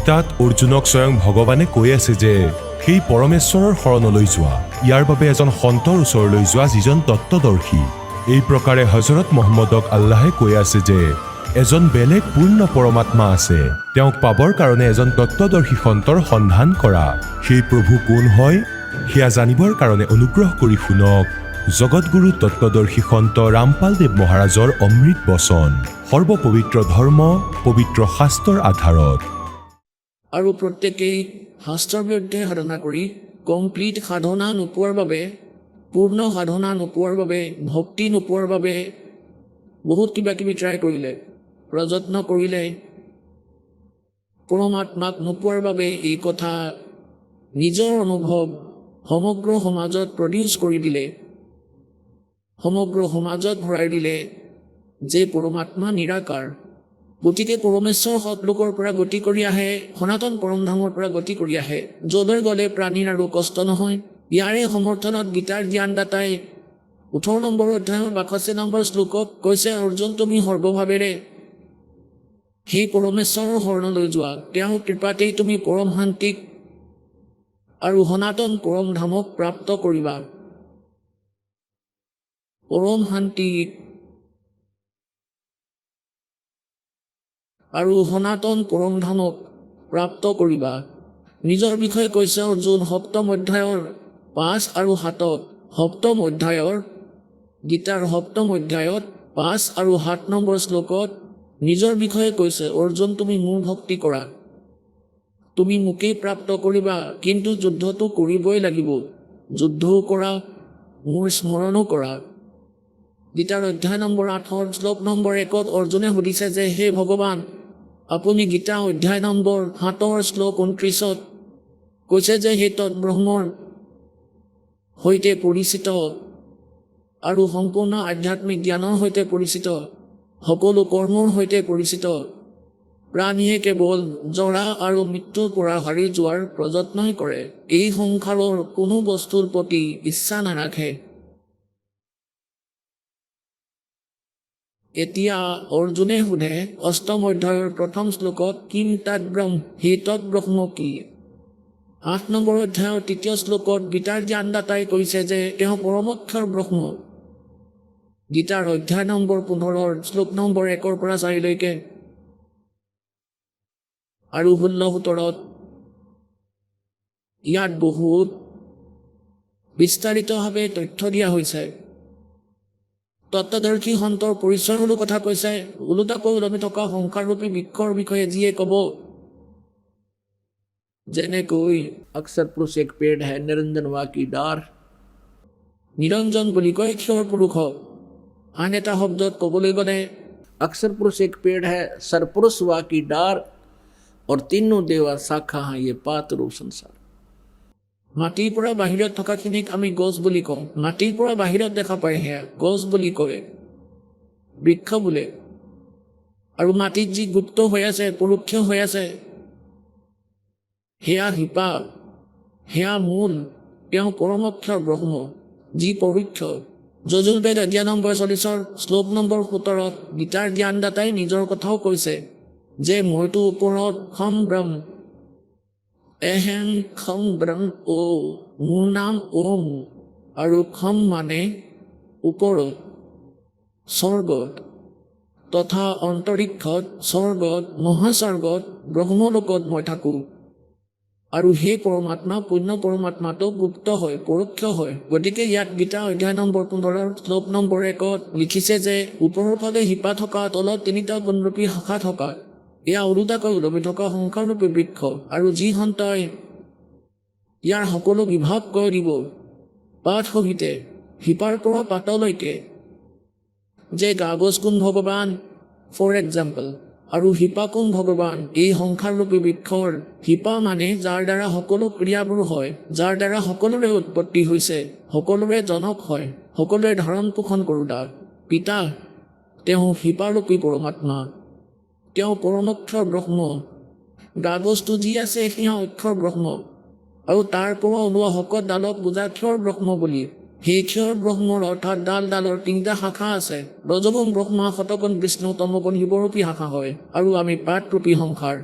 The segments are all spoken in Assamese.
গীতাত অৰ্জুনক স্বয়ং ভগৱানে কৈ আছে যে সেই পৰমেশ্বৰৰ শৰণলৈ যোৱা, ইয়াৰ বাবে এজন সন্তৰ ওচৰলৈ যোৱা যিজন তত্ত্বদৰ্শী। এই প্ৰকাৰে হজৰত মহম্মদক আল্লাহে কৈ আছে যে এজন বেলেগ পূৰ্ণ পৰমাত্মা আছে, তেওঁক পাবৰ কাৰণে এজন তত্ত্বদৰ্শী সন্তৰ সন্ধান কৰা। সেই প্ৰভু কোন হয় সেয়া জানিবৰ কাৰণে অনুগ্ৰহ কৰি শুনক জগতগুৰু তত্ত্বদৰ্শী সন্ত ৰামপাল দেৱ মহাৰাজৰ অমৃত বচন, সৰ্বপবিত্ৰ ধৰ্ম পবিত্ৰ শাস্ত্ৰৰ আধাৰত। আৰু প্ৰত্যেকেই শাস্ত্ৰৰ বিৰুদ্ধে সাধনা কৰি কমপ্লিট সাধনা নোপোৱাৰ বাবে, পূৰ্ণ সাধনা নোপোৱাৰ বাবে, ভক্তি নোপোৱাৰ বাবে বহুত কিবা কিবি ট্ৰাই কৰিলে, প্ৰযত্ন কৰিলে, পৰমাত্মাক নোপোৱাৰ বাবে এই কথা নিজৰ অনুভৱ সমগ্ৰ সমাজত প্ৰডিউচ কৰি দিলে, সমগ্ৰ সমাজত ভৰাই দিলে যে পৰমাত্মা নিৰাকাৰ। গতিকে পৰমেশ্বৰ সৎলোকৰ পৰা গতি কৰি আহে, সনাতন পৰমধামৰ পৰা গতি কৰি আহে, য'লৈ গ'লে প্ৰাণীৰ আৰু কষ্ট নহয়। ইয়াৰে সমৰ্থনত গীতাৰ জ্ঞানদাতাই 18 নম্বৰ অধ্যায়ৰ 62 নম্বৰ শ্লোকত কৈছে, অৰ্জুন তুমি সৰ্বভাৱেৰে সেই পৰমেশ্বৰৰ শৰণলৈ যোৱা, তেওঁৰ কৃপাতেই তুমি পৰম শান্তিক আৰু সনাতন পৰম ধামক প্ৰাপ্ত কৰিবা। পৰম শান্তি আৰু সনাতন পৰম ধামক প্ৰাপ্ত কৰিবা। নিজৰ বিষয়ে কৈছে অৰ্জুন সপ্তম অধ্যায়ৰ 5 আৰু 7, সপ্তম অধ্যায়ৰ গীতাৰ সপ্তম অধ্যায়ত 5 আৰু 7 নম্বৰ শ্লোকত নিজৰ বিষয়ে কৈছে, অৰ্জুন তুমি মোৰ ভক্তি কৰা, তুমি মোকেই প্ৰাপ্ত কৰিবা, কিন্তু যুদ্ধটো কৰিবই লাগিব, যুদ্ধও কৰা, মোৰ স্মৰণো কৰা। গীতাৰ অধ্যায় নম্বৰ 8 শ্লোক নম্বৰ 1 অৰ্জুনে সুধিছে যে হে ভগৱান, আপুনি গীতা অধ্যায় নম্বৰ 7 শ্লোক 29 কৈছে যে সেই তৎব্ৰহ্মৰ সৈতে পৰিচিত আৰু সম্পূৰ্ণ আধ্যাত্মিক জ্ঞানৰ সৈতে পৰিচিত, সকলো কৰ্মৰ সৈতে পৰিচিত প্ৰাণীয়ে কেৱল জৰা আৰু মৃত্যুৰ পৰা হাৰি যোৱাৰ প্ৰযত্নই কৰে, এই সংসাৰৰ কোনো বস্তুৰ প্ৰতি ইচ্ছা নাৰাখে। এতিয়া অৰ্জুনে সোধে 8ম অধ্যায়ৰ 1ম শ্লোকত কিম তদ্ব্ৰহ্ম, সেই তৎব্ৰহ্ম কি? 8 নম্বৰ অধ্যায়ৰ 3য় শ্লোকত গীতাৰ জ্ঞানদাতাই কৈছে যে তেওঁ পৰমক্ষৰ ব্ৰহ্ম। গীতাৰ অধ্যায় নম্বৰ 15 শ্লোক নম্বৰ 1 পৰা 4 লৈকে আৰু 16-17 ইয়াত বহুত বিস্তাৰিতভাৱে তথ্য দিয়া হৈছে। তত্ত্বদৰ্শী সন্তৰ পৰিচয়ৰো কথা কৈছে, ওলোটাকৈ ওলমি থকা সংসাৰৰূপী বৃক্ষৰ বিষয়ে যিয়ে ক'ব, যেনেকৈ অক্সৰ পুৰুষ এক পেड़ है निरंजन वा की डार, নিৰঞ্জন বুলি কয় ক্ষৰ পুৰুষক। আন এটা শব্দত ক'বলৈ গ'লে अक्सर पुरुष एक पेड़ है सरपुरुष वा की डार और तीनों देवा शाखा हैं ये पात रूप संसार। মাটিৰ পৰা বাহিৰত থকাখিনিক আমি গছ বুলি কওঁ, মাটিৰ পৰা বাহিৰত দেখা পায় সেয়া গছ বুলি কয়, বৃক্ষ বোলে। আৰু মাটিত যি গুপ্ত হৈ আছে, পৰোক্ষ হৈ আছে, সেয়া শিপা, সেয়া মূল, তেওঁ পৰমক্ষৰ ব্ৰহ্ম, যি পৰোক্ষ। যজুৰ্বেদ অধ্যায় নম্বৰ 40 শ্লোক নম্বৰ 17 গীতাৰ জ্ঞানদাতাই নিজৰ কথাও কৈছে যে মইতো ওপৰত খম ব্ৰহ্ম, এহেং খম ব্ৰহ্ম, মোৰ নাম ওম, আৰু খম মানে ওপৰত, স্বৰ্গত তথা অন্তৰিক্ষত, স্বৰ্গত, মহাস্বৰ্গত, ব্ৰহ্মলোকত মই থাকোঁ। আৰু সেই পৰমাত্মা পুণ্য পৰমাত্মাটো গুপ্ত হয়, পৰোক্ষ হয়। গতিকে ইয়াত গীতা অধ্যায় নম্বৰ 15 শ্লোক নম্বৰ 1 লিখিছে যে ওপৰৰ ফালে শিপা থকা, তলত 3টা গুণৰূপী শাখা থকা, এয়া ওলোটাকৈ ওলমি থকা সংসাৰৰূপী বৃক্ষ। আৰু যি সন্তই ইয়াৰ সকলো বিভাগ কৰি দিব পাঠ সহিতে, শিপাৰ পৰা পাতলৈকে, যে কাগজ কোন ভগৱান ফৰ এক্সাম্পল আৰু শিপা কোন ভগৱান, এই সংসাৰৰূপী বৃক্ষৰ শিপা মানে যাৰ দ্বাৰা সকলো ক্ৰিয়াবোৰ হয়, যাৰ দ্বাৰা সকলোৰে উৎপত্তি হৈছে, সকলোৰে জনক হয়, সকলোৰে ধাৰণ পোষণ কৰোঁতা পিতা, তেওঁ শিপাৰূপী পৰমাত্মা, তেওঁ পৰমক্ষৰ ব্ৰহ্ম। কাগজটো যি আছে সেয়া অক্ষৰ ব্ৰহ্ম, আৰু তাৰ পৰা ওলোৱা শকত ডালক বুজা ক্ষৰ ব্ৰহ্ম বুলি। সেই ক্ষৰ ব্ৰহ্মৰ অৰ্থাৎ ডালৰ 3টা শাখা আছে, ৰজগুণ ব্ৰহ্মা, শতগুণ বিষ্ণু, তমগুণ শিৱৰূপী শাখা হয়, আৰু আমি পাতৰূপী সংসাৰ।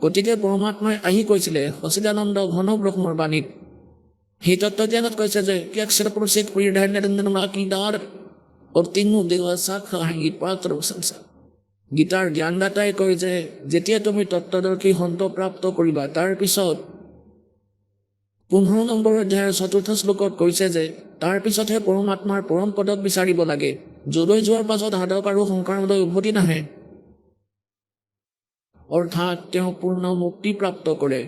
গতিকে পৰমাত্মাই আহি কৈছিলে সচিদানন্দ ঘন ব্ৰহ্মৰ বাণীত সেই তত্ত্বজ্ঞানত কৈছে যে গীতাৰ জ্ঞানদাতাই কয় যে যেতিয়া তুমি তত্ত্বদৰ্শী সন্ত প্ৰাপ্ত কৰিবা তাৰ পিছত 15 নম্বৰ অধ্যায়ৰ 4ৰ্থ শ্লোকত কৈছে যে তাৰ পিছতহে পৰমাত্মাৰ পৰম পদক বিচাৰিব লাগে যলৈ যোৱাৰ পাছত সাধক আৰু সংসাৰলৈ উভতি নাহে অৰ্থাৎ তেওঁ পূৰ্ণ মুক্তি প্ৰাপ্ত কৰে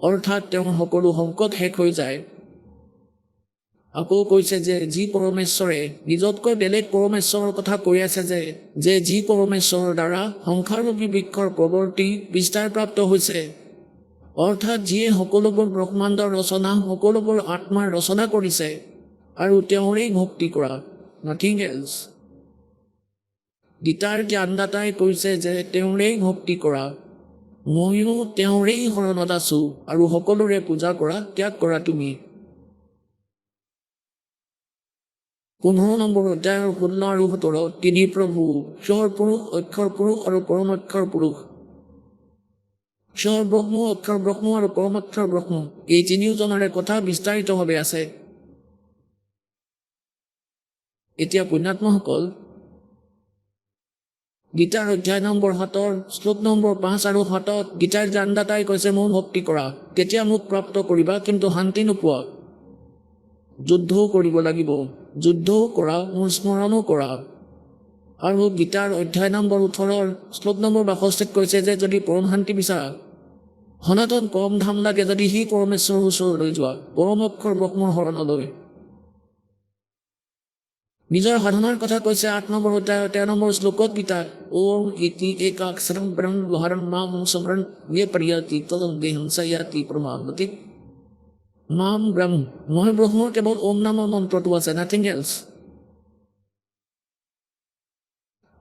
অৰ্থাৎ তেওঁ সকলো সংকট শেষ হৈ যায় আকৌ কৈছে যে যি পৰমেশ্বৰে নিজতকৈ বেলেগ পৰমেশ্বৰৰ কথা কৈ আছে যে যি পৰমেশ্বৰৰ দ্বাৰা সংসাৰৰূপী বৃক্ষৰ প্ৰৱৰ্তি বিস্তাৰ প্ৰাপ্ত হৈছে অৰ্থাৎ যিয়ে সকলোবোৰ ব্ৰহ্মাণ্ডৰ ৰচনা সকলোবোৰ আত্মাৰ ৰচনা কৰিছে আৰু তেওঁৰেই ভক্তি কৰা নাথিং এলছ গীতাৰ জ্ঞানদাতাই কৈছে যে তেওঁৰেই ভক্তি কৰা ময়ো তেওঁৰেই শৰণত আছো আৰু সকলোৰে পূজা কৰা ত্যাগ কৰা তুমি 15 নম্বৰ অধ্যায়ৰ 16 আৰু 17 তিনি প্ৰভু ঈশ্বৰ পুৰুষ অক্ষৰ পুৰুষ আৰু পৰম অক্ষৰ পুৰুষ ঈশ্বৰ ব্ৰহ্ম অক্ষৰ ব্ৰহ্ম আৰু পৰম অক্ষৰ ব্ৰহ্ম এই তিনিওজনৰে কথা বিস্তাৰিতভাৱে আছে এতিয়া পুণ্যাত্মাসকল গীতাৰ অধ্যায় নম্বৰ 7 শ্লোক নম্বৰ 5 আৰু 7 গীতাৰ জ্ঞানদাতাই কৈছে মোৰ ভক্তি কৰা তেতিয়া মোক প্ৰাপ্ত কৰিবা কিন্তু শান্তি নোপোৱা যুদ্ধও কৰিব লাগিব যুদ্ধও কৰা মোৰ স্মৰণো কৰা আৰু গীতাৰ অধ্যায় নম্বৰ 18 শ্লোক নম্বৰ 62 কৈছে যে যদি পৰম শান্তি বিচাৰা সনাতন কম ধাম লাগে যদি সি পৰমেশ্বৰৰ ওচৰলৈ যোৱা পৰম অক্ষৰ ব্ৰহ্মৰ শৰণলৈ নিজৰ সাধনাৰ কথা কৈছে 8 নম্বৰ অধ্যায় 13 নম্বৰ শ্লোকত গীতা ওম ইতি একাক্ষৰম ব্ৰহ্ম বিহাৰম মাম সমৰণ য়ে প্ৰিয়তি তদং দেহং সয়াতি প্ৰমাণতি মাম ব্ৰহ্ম মই ব্ৰহ্মৰ কেৱল ওম নামৰ মন্ত্ৰটো আছে নাথিং এলছ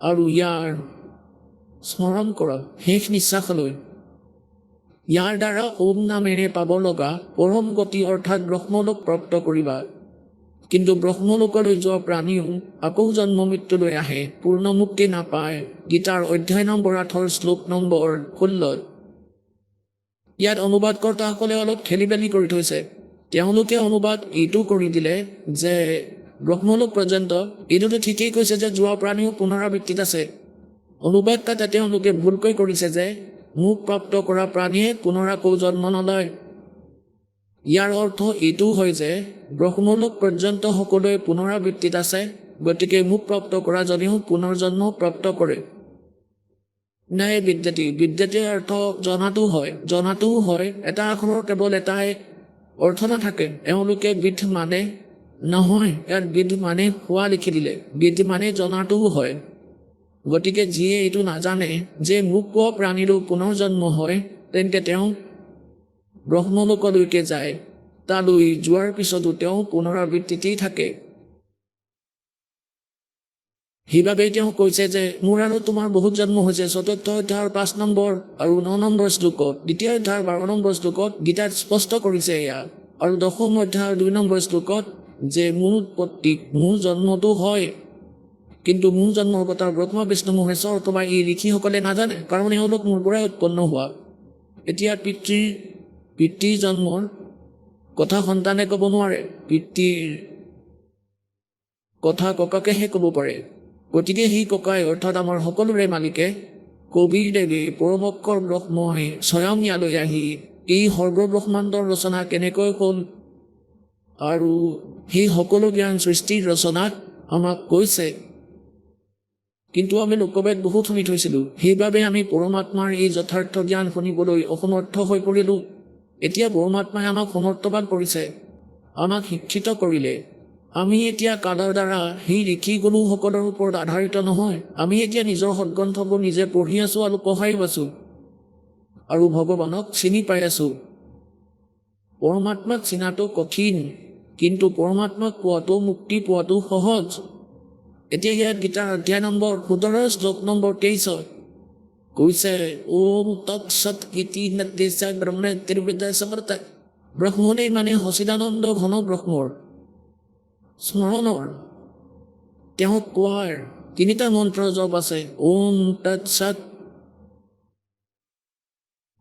আৰু ইয়াৰ স্মৰণ কৰা শেষ নিশ্বাসলৈ ইয়াৰ দ্বাৰা ওম নামেৰে পাব লগা পৰম গতি অৰ্থাৎ ব্ৰহ্মলোক প্ৰাপ্ত কৰিবা কিন্তু ব্ৰহ্মলোকলৈ যোৱা প্ৰাণীও আকৌ জন্ম মৃত্যুলৈ আহে পূৰ্ণ মুক্তি নাপায় গীতাৰ অধ্যায় নম্বৰ 8 শ্লোক নম্বৰ 16 ইয়াত অনুবাদকৰ্তাসকলে অলপ খেলিমেলি কৰি থৈছে তেওঁলোকে অনুবাদ এইটো কৰি দিলে যে ব্ৰহ্মলোক পৰ্যন্ত এইটোতো ঠিকেই কৈছে যে যোৱা প্ৰাণীও পুনৰাবৃত্তিত আছে অনুবাদকাতে তেওঁলোকে ভুলকৈ কৰিছে যে মোক প্ৰাপ্ত কৰা প্ৰাণীয়ে পুনৰ আকৌ জন্ম নলয় ইয়াৰ অৰ্থ এইটো হয় যে ব্ৰহ্মলোক পৰ্যন্ত সকলোৱে পুনৰাবৃত্তিত আছে গতিকে মোক প্ৰাপ্ত কৰা জনেও পুনৰ্জন্ম প্ৰাপ্ত কৰে নাই বিদ্যাতিৰ অৰ্থ জনাটোও হয় এটা আখৰৰ কেৱল এটাই অৰ্থ নাথাকে এওঁলোকে বিধ মানে নহয় ইয়াত বিধ মানে হোৱা লিখি দিলে বিধ মানে জনাটোও হয় গতিকে যিয়ে এইটো নাজানে যে মোক পোৱা প্ৰাণীৰো পুনৰ্জন্ম হয় তেন্তে তেওঁ ব্ৰহ্মলোকলৈকে যায় তালৈ যোৱাৰ পিছতো তেওঁ পুনৰাবৃত্তিতেই থাকে সেইবাবে তেওঁ কৈছে যে মোৰ আৰু তোমাৰ বহুত জন্ম হৈছে 4ৰ্থ অধ্যায়ৰ 5 নম্বৰ আৰু 9 নম্বৰ শ্লোকত দ্বিতীয় অধ্যায়ৰ 12 নম্বৰ শ্লোকত গীতাত স্পষ্ট কৰিছে এয়া আৰু 10ম অধ্যায়ৰ 2 নম্বৰ শ্লোকত যে মোৰ উৎপত্তি মোৰ জন্মটো হয় কিন্তু মোৰ জন্মৰ কথা ব্ৰহ্মা বিষ্ণু মহেশ্বৰ অথবা এই ঋষিসকলে নাজানে কাৰণ এওঁলোক মোৰ পৰাই উৎপন্ন হোৱা এতিয়া পিতৃৰ জন্মৰ কথা সন্তানে ক'ব নোৱাৰে পিতৃৰ কথা ককাকেহে ক'ব পাৰে গতিকে সেই ককাই অৰ্থাৎ আমাৰ সকলোৰে মালিকে কবিৰ দেৱে পৰম অক্ষৰ ব্ৰহ্মই স্বয়ং ইয়ালৈ আহি এই সৰ্বব্ৰহ্মাণ্ডৰ ৰচনা কেনেকৈ হ'ল আৰু সেই সকলো জ্ঞান সৃষ্টিৰ ৰচনাত আমাক কৈছে কিন্তু আমি লোকবেদ বহুত শুনি থৈছিলোঁ সেইবাবে আমি পৰমাত্মাৰ এই যথাৰ্থ জ্ঞান শুনিবলৈ অসমৰ্থ হৈ পৰিলোঁ এতিয়া পৰমাত্মাই আমাক সমৰ্থবান কৰিছে আমাক শিক্ষিত কৰিলে আমি এতিয়া কালৰ দ্বাৰা সেই ঋষি গুৰুসকলৰ ওপৰত আধাৰিত নহয় আমি এতিয়া নিজৰ সৎগ্ৰন্থবোৰ নিজে পঢ়ি আছোঁ আৰু পঢ়াই আছোঁ আৰু ভগৱানক চিনি পাই আছোঁ পৰমাত্মাক চিনাটো কঠিন কিন্তু পৰমাত্মাক পোৱাটো মুক্তি পোৱাটো সহজ এতিয়া ইয়াত গীতাৰ অধ্যায় নম্বৰ 17 শ্লোক নম্বৰ 23 কৈছে ওম তৎসৎ ইতি নিৰ্দেশা ব্ৰহ্মে ত্ৰিবিদ্যা সমৰ্থ ব্ৰহ্মণে মানে সচিদানন্দ ঘন ব্ৰহ্মৰ স্মৰণৰ তেওঁক কোৱাৰ 3টা মন্ত্ৰ জপ আছে ওম তৎসৎ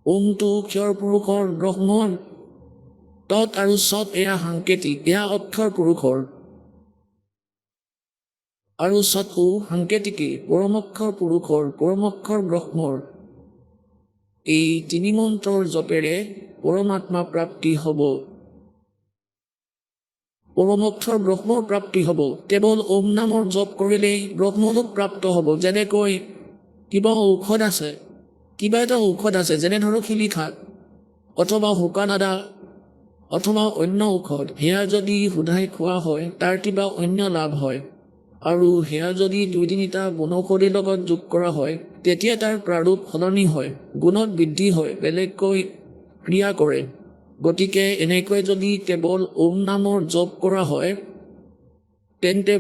ওমটো ক্ষৰ পুৰুষৰ ব্ৰহ্মৰ তৎ আৰু সৎ এয়া সাংকেতিক এয়া অক্ষৰ পুৰুষৰ আৰু সৎও সাংকেতিকেই পৰমক্ষৰ পুৰুষৰ পৰমক্ষৰ ব্ৰহ্মৰ এই তিনি মন্ত্ৰৰ জপেৰে পৰমাত্মা প্ৰাপ্তি হ'ব পৰমক্ষৰ ব্ৰহ্মৰ প্ৰাপ্তি হ'ব কেৱল ওম নামৰ জপ কৰিলেই ব্ৰহ্মলোক প্ৰাপ্ত হ'ব যেনেকৈ কিবা এটা ঔষধ আছে যেনে ধৰক শিলিখা অথবা শুকান আদা অথবা অন্য ঔষধ সেয়া যদি সোধাই খোৱা হয় তাৰ কিবা অন্য লাভ হয় আৰু সেয়া যদি 2-3টা বনৌষধিৰ লগত যোগ কৰা হয় তেতিয়া তাৰ প্ৰাৰূপ সলনি হয় গুণত বৃদ্ধি হয় বেলেগকৈ ক্ৰিয়া কৰে গতিকে এনেকৈ যদি কেৱল ওম নামৰ জপ কৰা হয় তেন্তে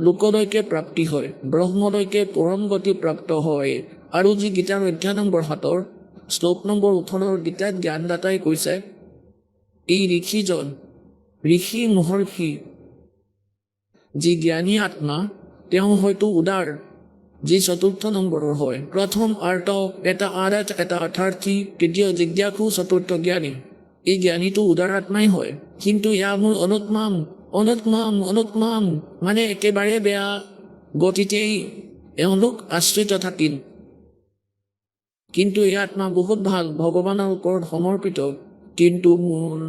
লোকলৈকে প্ৰাপ্তি হয় ব্ৰহ্মলৈকে পৰম গতি প্ৰাপ্ত হয় আৰু যি গীতাৰ অধ্যায় নম্বৰ 7 শ্লোক নম্বৰ 18 গীতাত জ্ঞানদাতাই কৈছে এই ঋষি মহৰ্ষি যি জ্ঞানী আত্মা তেওঁ হয়তো উদাৰ যি 4ৰ্থ নম্বৰৰ হয় প্ৰথম আৰ্ত এটা অৰ্থাৰ্থী তৃতীয় জিজ্ঞাসু চতুৰ্থ জ্ঞানী এই জ্ঞানীটো উদাৰ আত্মাই হয় কিন্তু ইয়াৰ মূল অনুত্মাম মানে একেবাৰে বেয়া গতিতেই এওঁলোক আশ্ৰিত থাকিল কিন্তু এই আত্মা বহুত ভাল ভগৱানৰ ওপৰত সমৰ্পিত কিন্তু মূল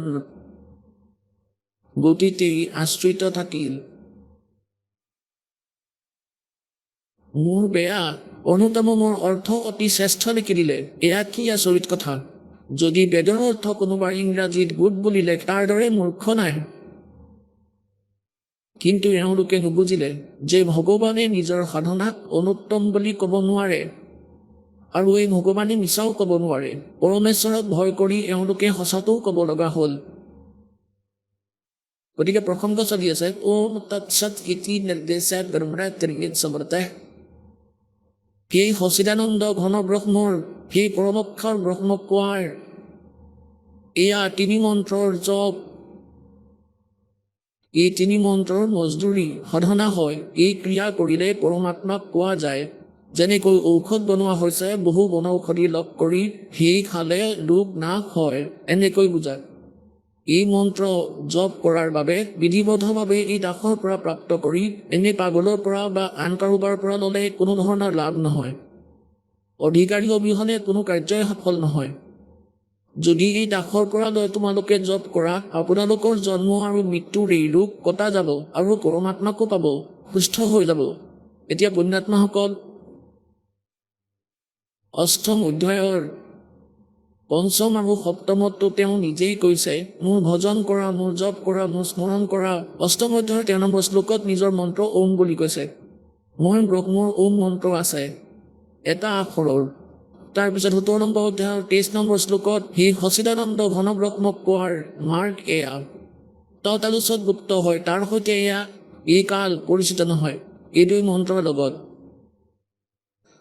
গতিতেই আশ্ৰিত থাকিল মোৰ বেয়া অনুতমৰ অৰ্থ অতি শ্ৰেষ্ঠ লিখি দিলে এয়া কি আচৰিত কথা যদি বেদৰ অৰ্থ কোনোবা ইংৰাজীত গুড বুলিলে তাৰ দৰে মূৰ্খ নাই কিন্তু এওঁলোকে নুবুজিলে যে ভগৱানে নিজৰ সাধনাক অনুত্তম বুলি ক'ব নোৱাৰে আৰু এই ভগৱানে মিছাও ক'ব নোৱাৰে পৰমেশ্বৰক ভয় কৰি এওঁলোকে সঁচাটোও ক'ব লগা হ'ল গতিকে প্ৰসংগ চলি আছে ওম তৎসৎ ইতি নিৰ্দেশাৎ ব্ৰহ্মণাত্ৰিত সমৰ্থ সেই সচিদানন্দ ঘন ব্ৰহ্মৰ সেই পৰমক্ষৰ ব্ৰহ্ম কোৱাৰ এয়া 3 মন্ত্ৰৰ জপ এই 3 মন্ত্ৰৰ মজদুৰি সাধনা হয় এই ক্ৰিয়া কৰিলে পৰমাত্মাক পোৱা যায় যেনেকৈ ঔষধ বনোৱা হৈছে বহু বনৌষধি লগ কৰি সেই খালে ৰোগ নাশ হয় এনেকৈ বুজায় এই মন্ত্ৰ জপ কৰাৰ বাবে বিধিবদ্ধভাৱে এই দাসৰ পৰা প্ৰাপ্ত কৰি এনে পাগলৰ পৰা বা আন কাৰোবাৰ পৰা ল'লে কোনো ধৰণৰ লাভ নহয় অধিকাৰী অবিহনে কোনো কাৰ্যই সফল নহয় যদি এই দাসৰ পৰা লৈ তোমালোকে জপ কৰা আপোনালোকৰ জন্ম আৰু মৃত্যুৰ এই ৰোগ কটা যাব আৰু পৰমাত্মাকো পাব সুস্থ হৈ যাব এতিয়া পুণ্যাত্মাসকল 8ম অধ্যায়ৰ 5ম আৰু 7মতো তেওঁ নিজেই কৈছে মোৰ ভজন কৰা মোৰ জপ কৰা মোৰ স্মৰণ কৰা 8ম অধ্যায়ৰ 13 নম্বৰ শ্লোকত নিজৰ মন্ত্ৰ ওম বুলি কৈছে মই ব্ৰহ্মৰ ওম মন্ত্ৰ আছে এটা আখৰৰ তাৰপিছত 17 নম্বৰ অধ্যায়ৰ 23 নম্বৰ শ্লোকত সেই সচিদানন্দ ঘন ব্ৰহ্মক কোৱাৰ মাৰ্গ এয়া ততালোচত গুপ্ত হয় তাৰ সৈতে এয়া এই কাল পৰিচিত নহয় এই 2 মন্ত্ৰৰ লগত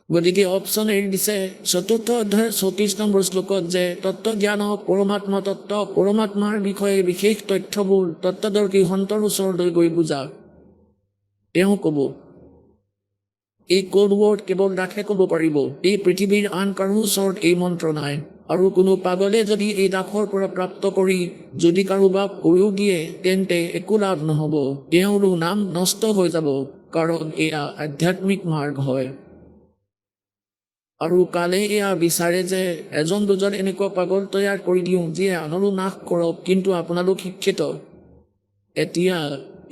গতিকে অপশ্যন এৰি দিছে 4ৰ্থ অধ্যায়ৰ 34 নম্বৰ শ্লোকত যে তত্ত্বজ্ঞানক পৰমাত্মা তত্ত্ব পৰমাত্মাৰ বিষয়ে বিশেষ তথ্যবোৰ তত্ত্বদৰ্শী সন্তৰ ওচৰলৈ গৈ বুজা তেওঁ ক'ব এই কোড ৱৰ্ড কেৱল দাসে ক'ব পাৰিব এই পৃথিৱীৰ আন কাৰো ওচৰত এই মন্ত্ৰ নাই আৰু কোনো পাগলে যদি এই দাসৰ পৰা প্ৰাপ্ত কৰি যদি কাৰোবাক কৈও দিয়ে তেন্তে একো লাভ নহ'ব তেওঁৰো নাম নষ্ট হৈ যাব কাৰণ এয়া আধ্যাত্মিক মাৰ্গ হয় আৰু কালে এয়া বিচাৰে যে এজন দুজন এনেকুৱা পাগল তৈয়াৰ কৰি দিওঁ যিয়ে আনৰো নাশ কৰক কিন্তু আপোনালোক শিক্ষিত এতিয়া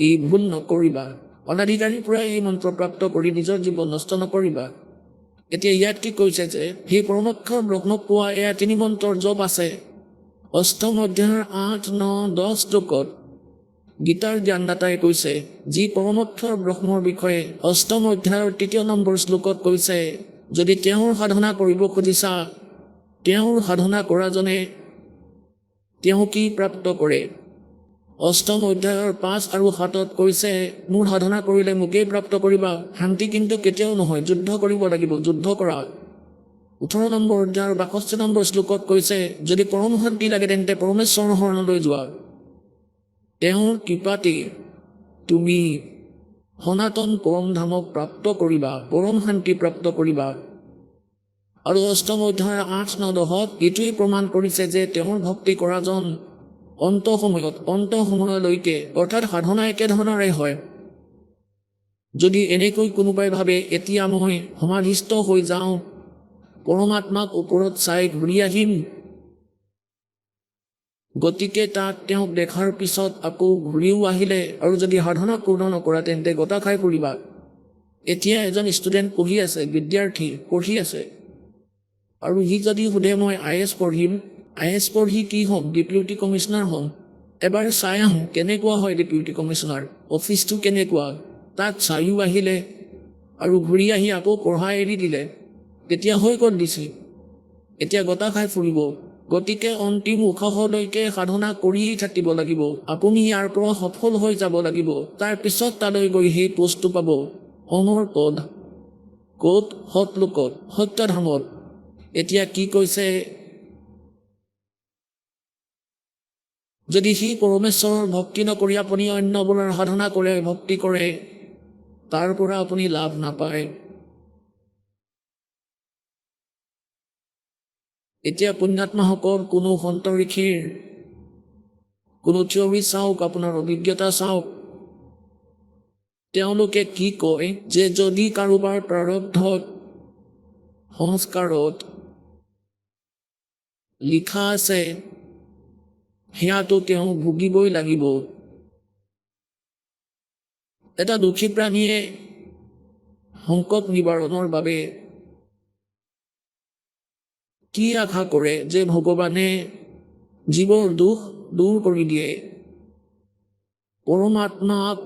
এই ভুল নকৰিবা অনাধিকাৰীৰ পৰা এই মন্ত্ৰ প্ৰাপ্ত কৰি নিজৰ জীৱন নষ্ট নকৰিবা এতিয়া ইয়াত কি কৈছে যে সেই পৰমক্ষৰ ব্ৰহ্মক পোৱা এয়া 3 মন্ত্ৰৰ জপ আছে 8ম অধ্যায়ৰ 8, 9, 10 শ্লোকত গীতাৰ জ্ঞানদাতাই কৈছে যি পৰমক্ষৰ ব্ৰহ্মৰ বিষয়ে 8ম অধ্যায়ৰ 3 নম্বৰ শ্লোকত কৈছে যদি তেওঁৰ সাধনা কৰিব খুজিছা তেওঁৰ সাধনা কৰাজনে তেওঁ কি প্ৰাপ্ত কৰে 8ম অধ্যায়ৰ 5 আৰু 7ত কৈছে মোৰ সাধনা কৰিলে মোকেই প্ৰাপ্ত কৰিবা শান্তি কিন্তু কেতিয়াও নহয় যুদ্ধ কৰিব লাগিব যুদ্ধ কৰা 18 নম্বৰ অধ্যায়ৰ 62 নম্বৰ শ্লোকত কৈছে যদি পৰম শান্তি লাগে তেন্তে পৰমেশ্বৰৰ শৰণলৈ যোৱা তেওঁৰ কৃপাতে তুমি সনাতন পৰম ধামক প্ৰাপ্ত কৰিবা পৰম শান্তি প্ৰাপ্ত কৰিবা আৰু অষ্টম অধ্যায়ৰ 8-9 এইটোৱেই প্ৰমাণ কৰিছে যে তেওঁৰ ভক্তি কৰাজন অন্ত সময়লৈকে অৰ্থাৎ সাধনা একেধৰণৰে হয়। যদি এনেকৈ কোনোবাই ভাবে এতিয়া মই সমাধিস্থ হৈ যাওঁ, পৰমাত্মাক ওপৰত চাই ঘূৰি আহিম, গতিকে তাত তেওঁক দেখাৰ পিছত আকৌ ঘূৰিও আহিলে আৰু যদি সাধনা পূৰ্ণ নকৰা তেন্তে গতা খাই পৰিবা। এতিয়া এজন ষ্টুডেণ্ট পঢ়ি আছে, বিদ্যাৰ্থী পঢ়ি আছে, আৰু সি যদি সোধে মই IAS পঢ়িম, IAS পঢ়ি কি হ'ম, ডেপুটি কমিশ্যনাৰ হ'ম, এবাৰ চাই আহোঁ কেনেকুৱা হয় ডেপুটি কমিশ্যনাৰ, অফিচটো কেনেকুৱা, তাত চাইও আহিলে আৰু ঘূৰি আহি আকৌ পঢ়া এৰি দিলে, তেতিয়া হৈ ক'ত দিছে, এতিয়া গতা খাই ফুৰিব। গতিকে অন্তিম উশাহলৈকে সাধনা কৰিয়েই থাকিব লাগিব। আপুনি ইয়াৰ পৰা সফল হৈ যাব লাগিব, তাৰপিছত তালৈ গৈ সেই পোষ্টটো পাব, অমৰ পদ, ক'ত, সৎলোকত, সত্যধামত। এতিয়া কি কৈছে, যদি সি পৰমেশ্বৰৰ ভক্তি নকৰি আপুনি অন্যবোৰৰ সাধনা কৰে, ভক্তি কৰে, তাৰ পৰা আপুনি লাভ নাপায়। এতিয়া পুণ্যাত্মাসকল কোনো সন্ত ঋষিৰ কোনো থিয়ৰী চাওক, আপোনাৰ অভিজ্ঞতা চাওক, তেওঁলোকে কি কয় যে যদি কাৰোবাৰ প্ৰাৰব্ধত সংস্কাৰত লিখা আছে সেয়াটো তেওঁ ভুগিবই লাগিব। এটা দুখী প্ৰাণীয়ে সংকট নিবাৰণৰ বাবে কি আশা কৰে যে ভগৱানে জীৱৰ দুখ দূৰ কৰি দিয়ে। পৰমাত্মাক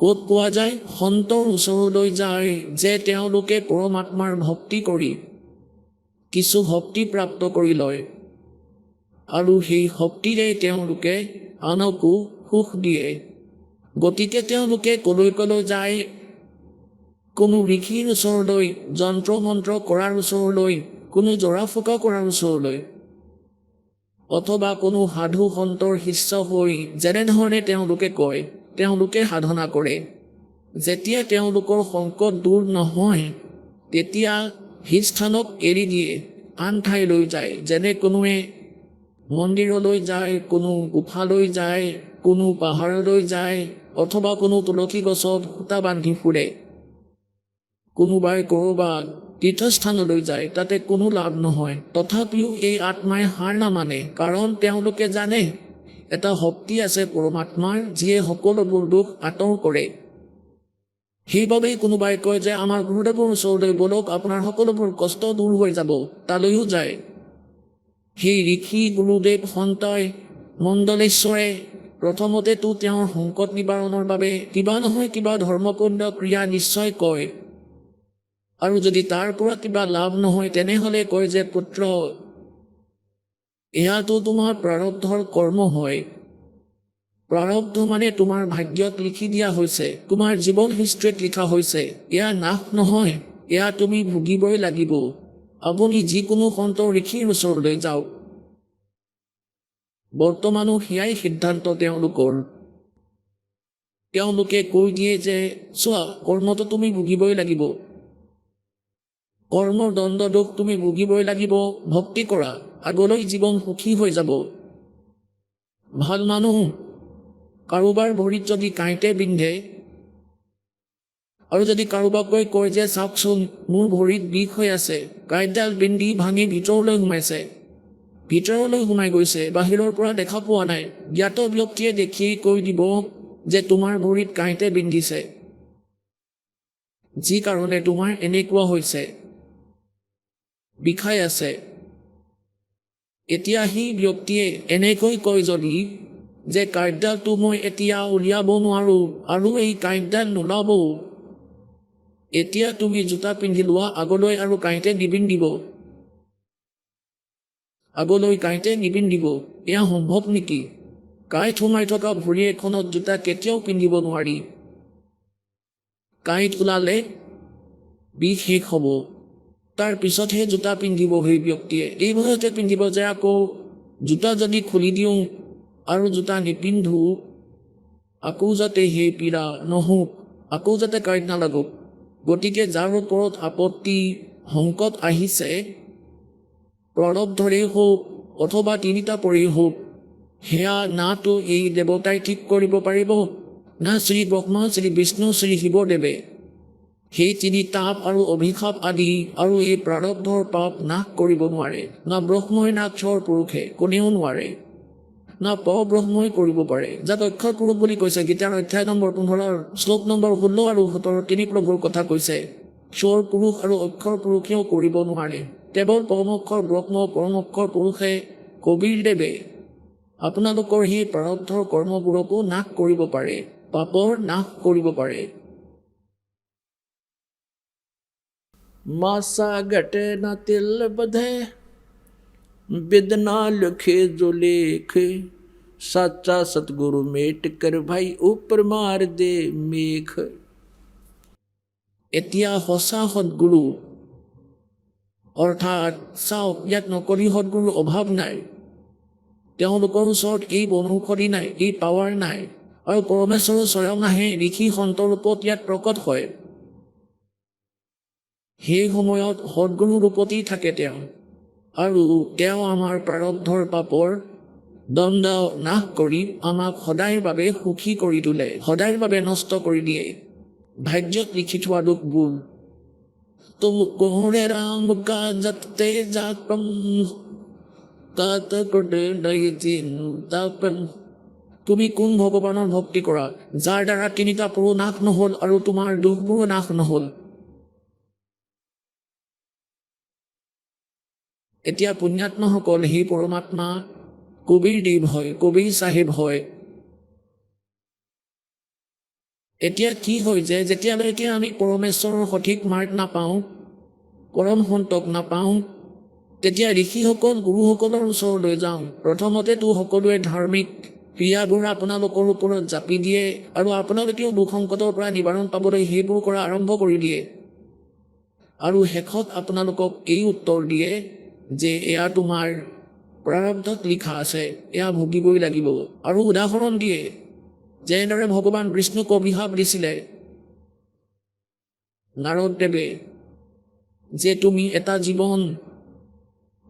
ক'ত পোৱা যায়, সন্তৰ ওচৰলৈ যায়, যে তেওঁলোকে পৰমাত্মাৰ ভক্তি কৰি কিছু শক্তি প্ৰাপ্ত কৰি লয় আৰু সেই শক্তিৰে তেওঁলোকে আনকো সুখ দিয়ে। গতিকে তেওঁলোকে কলৈ যায়, কোনো ঋষিৰ ওচৰলৈ, যন্ত্ৰ মন্ত্ৰ কৰাৰ ওচৰলৈ, কোনো জৰা ফুকা কৰাৰ ওচৰলৈ, অথবা কোনো সাধু সন্তৰ শিষ্য হৈ যেনেধৰণে তেওঁলোকে কয় তেওঁলোকে সাধনা কৰে। যেতিয়া তেওঁলোকৰ সংকট দূৰ নহয় তেতিয়া সেই স্থানক এৰি দিয়ে, আন ঠাইলৈ যায়। যেনে কোনোৱে মন্দিৰলৈ যায়, কোনো গুফালৈ যায়, কোনো পাহাৰলৈ যায়, অথবা কোনো তুলসী গছত সূতা বান্ধি ফুৰে, কোনোবাই ক'ৰবাত তীৰ্থস্থানলৈ যায়, তাতে কোনো লাভ নহয়। তথাপিও এই আত্মাই হাৰ নামানে, কাৰণ তেওঁলোকে জানে এটা শক্তি আছে পৰমাত্মাৰ, যিয়ে সকলোবোৰ দুখ আঁতৰ কৰে। সেইবাবেই কোনোবাই কয় যে আমাৰ গুৰুদেৱৰ ওচৰলৈ বলক, আপোনাৰ সকলোবোৰ কষ্ট দূৰ হৈ যাব, তালৈও যায়। সেই ঋষি গুৰুদেৱ সন্তই মণ্ডলেশ্বৰে প্ৰথমতেতো তেওঁৰ সংকট নিবাৰণৰ বাবে কিবা নহয় কিবা ধৰ্মপূৰ্ণ ক্ৰিয়া নিশ্চয় কয়, আৰু যদি তাৰ পৰা কিবা লাভ নহয় তেনেহ'লে কয় যে পুত্ৰ, এয়াতো তোমাৰ প্ৰাৰব্ধৰ কৰ্ম হয়। প্ৰাৰব্ধ মানে তোমাৰ ভাগ্যত লিখি দিয়া হৈছে, তোমাৰ জীৱন হিষ্ট্ৰীত লিখা হৈছে, এয়া নাশ নহয়, এয়া তুমি ভুগিবই লাগিব। আপুনি যিকোনো সন্ত ঋষিৰ ওচৰলৈ যাওক, বৰ্তমানো সেয়াই সিদ্ধান্ত তেওঁলোকৰ। তেওঁলোকে কৈ দিয়ে যে চোৱা, কৰ্মটো তুমি ভুগিবই লাগিব, কৰ্মৰ দণ্ড দুখ তুমি ভুগিবই লাগিব, ভক্তি কৰা, আগলৈ জীৱন সুখী হৈ যাব। ভাল মানুহ কাৰোবাৰ ভৰিত যদি কাঁইটে বিন্ধে আৰু যদি কাৰোবাক কয় যে চাওকচোন মোৰ ভৰিত বিষ হৈ আছে, কাঁইটডাল বিন্ধি ভাঙি ভিতৰলৈ সোমাই গৈছে, বাহিৰৰ পৰা দেখা পোৱা নাই, জ্ঞাত ব্যক্তিয়ে দেখিয়েই কৈ দিব যে তোমাৰ ভৰিত কাঁইটে বিন্ধিছে, যি কাৰণে তোমাৰ এনেকুৱা হৈছে, বিষাই আছে। এতিয়া সেই ব্যক্তিয়ে এনেকৈ কয় যদি যে কাঁইটডালটো মই এতিয়া উলিয়াব নোৱাৰো আৰু এই কাঁইটডাল নোলাব, এতিয়া তুমি জোতা পিন্ধি লোৱা, আগলৈ আৰু কাঁইটে নিবিন্ধিব, আগলৈ কাঁইটে নিবিন্ধিব। এয়া সম্ভৱ নেকি? কাঁইট সোমাই থকা ভৰি এখনত জোতা কেতিয়াও পিন্ধিব নোৱাৰি। কাঁইট ওলালে বিষ শেষ হ'ব, তাৰ পিছতহে জোতা পিন্ধিব সেই ব্যক্তিয়ে। এই ভয়তে পিন্ধিব যে আকৌ জোতা যদি খুলি দিওঁ আৰু জোতা নিপিন্ধো, আকৌ যাতে সেই পীড়া নহওক, আকৌ যাতে কাঁইট নালাগক। গতিকে যাৰ ওপৰত আপত্তি সংকট আহিছে প্ৰাৰব্ধৰেই হওক অথবা তিনিটা পৰেই হওক, সেয়া নাতো এই দেৱতাই ঠিক কৰিব পাৰিব, না শ্ৰী ব্ৰহ্মা, শ্ৰী বিষ্ণু, শ্ৰী শিৱদেৱে সেই তিনি তাপ আৰু অভিশাপ আদি আৰু এই প্ৰাৰব্ধৰ পাপ নাশ কৰিব নোৱাৰে। না ব্ৰহ্মই না ক্ষৰ পুৰুষে, কোনেও নোৱাৰে। না পৰব্ৰহ্মই কৰিব পাৰে, যাক অক্ষৰ পুৰুষ বুলি কৈছে। গীতাৰ অধ্যায় নম্বৰ 15 শ্লোক নম্বৰ 16 আৰু 17 তিনি প্ৰভুৰ কথা কৈছে। ক্ষৰ পুৰুষ আৰু অক্ষৰ পুৰুষেও কৰিব নোৱাৰে, কেৱল পৰমক্ষৰ ব্ৰহ্ম, পৰমক্ষৰ পুৰুষে কবীৰদেৱে আপোনালোকৰ সেই প্ৰাৰব্ধৰ কৰ্মবোৰকো নাশ কৰিব পাৰে, পাপৰ নাশ কৰিব পাৰে। मासा घटे न तिल बधे, बिदना लिखे जो लेखे, सच्चा सतगुरु मेट कर भाई ऊपर मार दे मेघ। এতিয়া সঁচা সদ্গুৰু অৰ্থাৎ চাওক, ইয়াত নকলি সদ্গুৰুৰ অভাৱ নাই। তেওঁলোকৰ ওচৰত এই বনৌষধি নাই, এই পাৱাৰ নাই, আৰু পৰমেশ্বৰৰ স্বয়ং আহে ঋষি সন্তৰ ৰূপত ইয়াত প্ৰকট হয়। সেই সময়ত সদ্গুৰু ৰূপতেই থাকে তেওঁ, আৰু তেওঁ আমাৰ প্ৰাৰব্ধৰ পাপৰ দণ্ড নাশ কৰি আমাক সদায়ৰ বাবে সুখী কৰি তোলে, সদায়ৰ বাবে নষ্ট কৰি দিয়ে ভাগ্যত লিখি থোৱা দুখবোৰ। তো কোহৰে ৰাম গাজতে জাপম কাত কৰে দৈতিন তাপম। তুমি কোন ভগৱানৰ ভক্তি কৰা, যাৰ দ্বাৰা তিনিটা পৰো নাশ নহল আৰু তোমাৰ দুখবোৰো নাশ নহল। এতিয়া পুণ্যাত্মাসকল সেই পৰমাত্মা কবীৰদেৱ হয়, কবীৰ চাহেব হয়। এতিয়া কি হয় যে যেতিয়ালৈকে আমি পৰমেশ্বৰৰ সঠিক মাৰ্গ নাপাওঁ, পৰম সন্তক নাপাওঁ, তেতিয়া ঋষিসকল গুৰুসকলৰ ওচৰলৈ যাওঁ। প্ৰথমতেতো সকলোৱে ধাৰ্মিক ক্ৰিয়াবোৰ আপোনালোকৰ ওপৰত জাপি দিয়ে, আৰু আপোনালোকেও দুখ সংকটৰ পৰা নিবাৰণ পাবলৈ সেইবোৰ কৰা আৰম্ভ কৰি দিয়ে। আৰু শেষত আপোনালোকক এই উত্তৰ দিয়ে যে এয়া তোমাৰ প্ৰাৰব্ধত লিখা আছে, এয়া ভুগিবই লাগিব। আৰু উদাহৰণ দিয়ে, যেনেদৰে ভগৱান বিষ্ণুক অভিশাপ দিছিলে নাৰদদেৱে যে তুমি এটা জীৱন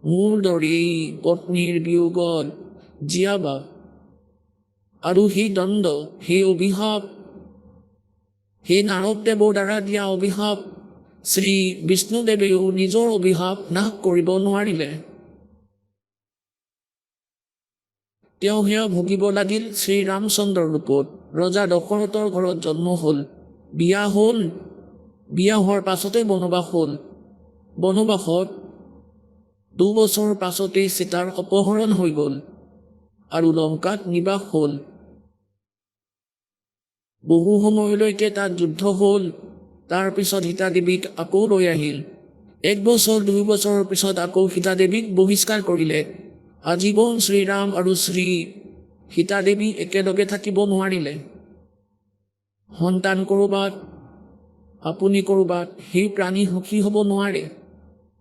মোৰ দৰেই পত্নীৰ বিয়োগত জীয়াবা, আৰু সেই দণ্ড, সেই অভিশাপ, সেই নাৰদদেৱৰ দ্বাৰা দিয়া অভিশাপ শ্ৰী বিষ্ণুদেৱেও নিজৰ অভিশাপ নাশ কৰিব নোৱাৰিলে। তেওঁ সেয়া ভুগিব লাগিল শ্ৰীৰামচন্দ্ৰৰ ৰূপত। ৰজা দশৰথৰ ঘৰত জন্ম হ'ল, বিয়া হ'ল, বিয়া হোৱাৰ পাছতে বনবাস হ'ল। বনবাসত 2 বছৰ পাছতেই সীতাৰ অপহৰণ হৈ গ'ল আৰু লংকাত নিবাস হ'ল। বহু সময়লৈকে তাত যুদ্ধ হ'ল। তাৰপিছত সীতাদেৱীক আকৌ লৈ আহিল। 1 বছৰ 2 বছৰৰ পিছত আকৌ সীতাদেৱীক বহিষ্কাৰ কৰিলে। আজীৱন শ্ৰীৰাম আৰু শ্ৰী সীতাদেৱী একেলগে থাকিব নোৱাৰিলে। সন্তান ক'ৰবাত, আপুনি ক'ৰবাত, সেই প্ৰাণী সুখী হ'ব নোৱাৰে।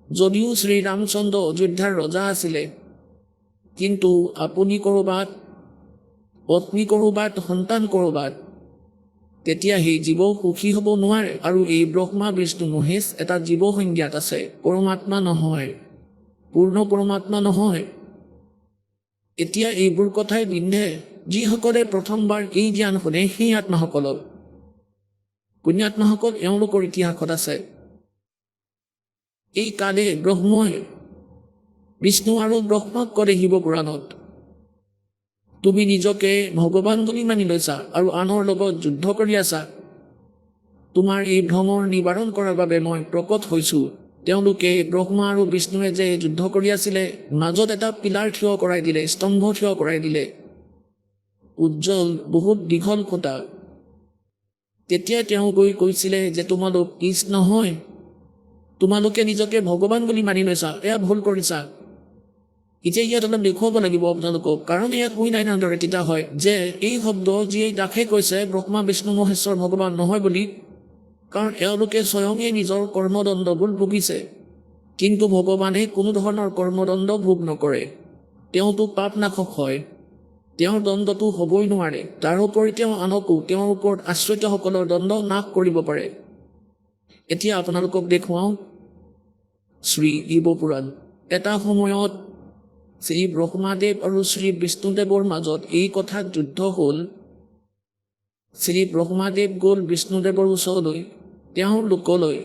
যদিও শ্ৰীৰামচন্দ্ৰ অযোধ্যাৰ ৰজা আছিলে, কিন্তু আপুনি ক'ৰবাত, পত্নী ক'ৰবাত, সন্তান ক'ৰবাত, তেতিয়া সেই জীৱ সুখী হ'ব নোৱাৰে। আৰু এই ব্ৰহ্মা বিষ্ণু মহেশ এটা জীৱ সংজ্ঞাত আছে, পৰমাত্মা নহয়, পূৰ্ণ পৰমাত্মা নহয়। এতিয়া এইবোৰ কথাই বিন্ধে যিসকলে প্ৰথমবাৰ এই জ্ঞান শুনে সেই আত্মাসকলক। পুণ্যাত্মাসকল এওঁলোকৰ ইতিহাসত আছে। এই কালে ব্ৰহ্মই বিষ্ণু আৰু ব্ৰহ্মাক কৰে শিৱপুৰাণত, তুমি নিজকে ভগৱান বুলি মানি লৈছা আৰু আনৰ লগত যুদ্ধ কৰি আছা। তোমাৰ এই ভ্ৰমৰ নিবাৰণ কৰাৰ বাবে মই প্ৰকট হৈছোঁ। তেওঁলোকে ব্ৰহ্মা আৰু বিষ্ণুৱে যে যুদ্ধ কৰি আছিলে, মাজত এটা পিলাৰ থিয় কৰাই দিলে, স্তম্ভ থিয় কৰাই দিলে, উজ্জ্বল বহুত দীঘল খুঁটা। তেতিয়া তেওঁ গৈ কৈছিলে যে তোমালোক কৃষ্ণ নহয়, তোমালোকে নিজকে ভগৱান বুলি মানি লৈছা, এয়া ভুল কৰিছা। এতিয়া ইয়াত অলপ দেখুৱাব লাগিব আপোনালোকক, কাৰণ এয়া কৈ নাই নাদৰে তেতিয়া হয় যে এই শব্দ যিয়ে দাসে কৈছে ব্ৰহ্মা বিষ্ণু মহেশ্বৰ ভগৱান নহয় বুলি, কাৰণ এওঁলোকে স্বয়ঙে নিজৰ কৰ্মদণ্ডবোৰ ভুগিছে। কিন্তু ভগৱানে কোনো ধৰণৰ কৰ্মদণ্ড ভোগ নকৰে, তেওঁতো পাপনাশক হয়, তেওঁৰ দণ্ডটো হ'বই নোৱাৰে। তাৰোপৰি তেওঁ আনকো তেওঁৰ ওপৰত আশ্ৰিতসকলৰ দণ্ড নাশ কৰিব পাৰে। এতিয়া আপোনালোকক দেখুৱাওঁ শ্ৰী শিৱপুৰাণ। এটা সময়ত শ্ৰী ব্ৰহ্মাদেৱ আৰু শ্ৰী বিষ্ণুদেৱৰ মাজত এই কথাত যুদ্ধ হ'ল। শ্ৰী ব্ৰহ্মাদেৱ গ'ল বিষ্ণুদেৱৰ ওচৰলৈ, তেওঁৰ লোকলৈ,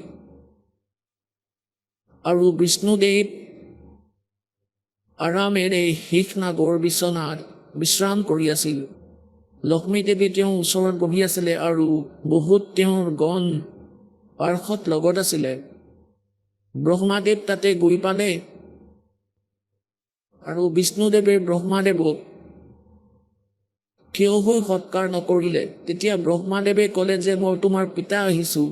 আৰু বিষ্ণুদেৱ আৰামেৰে শেষনাগৰ বিচনাত বিশ্ৰাম কৰি আছিল। লক্ষ্মীদেৱী তেওঁৰ ওচৰত বহি আছিলে আৰু বহুত তেওঁৰ গণ পাৰ্ষদ লগত আছিলে। ব্ৰহ্মাদেৱ তাতে গৈ পালে আৰু বিষ্ণুদেৱে ব্ৰহ্মাদেৱক থিয় হৈ সৎকাৰ নকৰিলে। তেতিয়া ব্ৰহ্মাদেৱে ক'লে যে মই তোমাৰ পিতা আহিছোঁ,